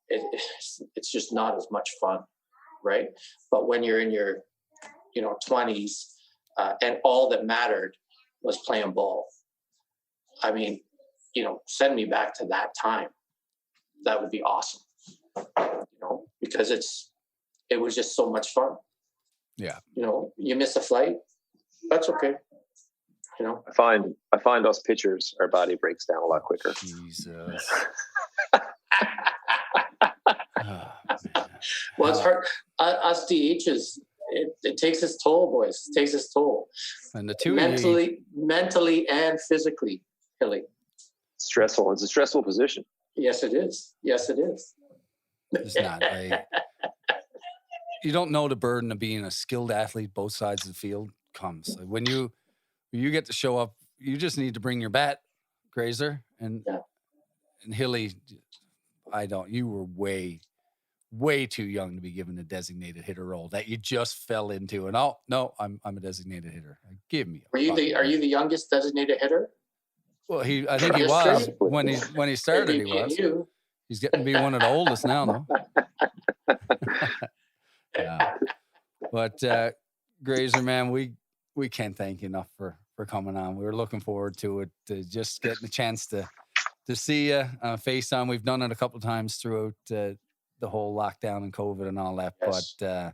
it's just not as much fun, right? But when you're in your 20s, and all that mattered was playing ball, I mean, send me back to that time. That would be awesome, because it was just so much fun. Yeah. You miss a flight, that's okay. I find us pitchers, our body breaks down a lot quicker. Jesus. Well, it's hard. Us DHs, it takes its toll, boys. It takes its toll. And the two mentally and physically, Hilly. Stressful. It's a stressful position. Yes, it is. Yes, it is. It's not. You don't know the burden of being a skilled athlete. Both sides of the field comes when you get to show up. You just need to bring your bat, Grayzer, and Hilly. You were way too young to be given a designated hitter role that you just fell into. And I'm a designated hitter. Give me. Are you the youngest designated hitter? Well, I think he was when he started. He was. He's getting to be one of the oldest now, though. Yeah. But Grayzer, man, we can't thank you enough for coming on. We were looking forward to it, just getting a chance to to see you on FaceTime. We've done it a couple of times throughout the whole lockdown and COVID and all that. Yes. But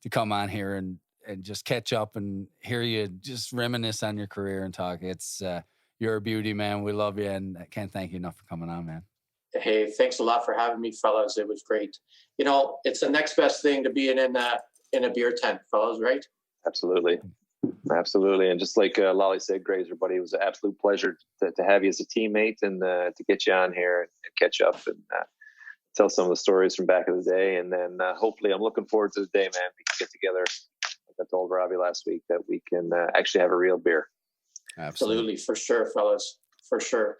to come on here and just catch up and hear you just reminisce on your career and talk, it's you're a beauty, man. We love you, and I can't thank you enough for coming on, man. Hey, thanks a lot for having me, fellas. It was great. You know, it's the next best thing to being in a beer tent, fellas, right? Absolutely. And just like Lolly said, Grayzer, buddy, it was an absolute pleasure to have you as a teammate and to get you on here and catch up and tell some of the stories from back in the day. And then hopefully I'm looking forward to the day, man, we can get together. Like I told Robbie last week that we can actually have a real beer. Absolutely. For sure, fellas. For sure.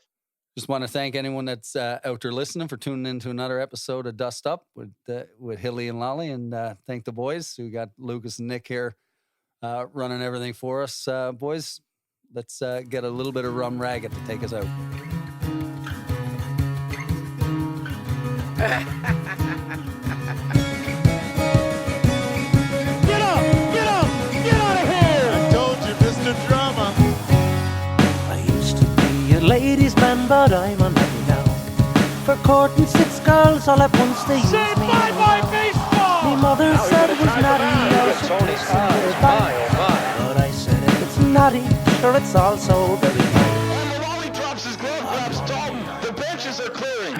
Just want to thank anyone that's out there listening for tuning in to another episode of Dust Up with Hilly and Lolly, and thank the boys. We got Lucas and Nick here running everything for us. Boys, let's get a little bit of rum ragged to take us out. Get out of here! I told you, Mr. Drama. I used to be a ladies' man, but I'm unhappy now. For courting 6 girls all at once, they used me. Say bye-bye, baseball! My mother said it was naughty, I should place her back. But I said if it's naughty, sure it's also very nice. And the Wally drops his glove, grabs Dalton. The benches are clearing.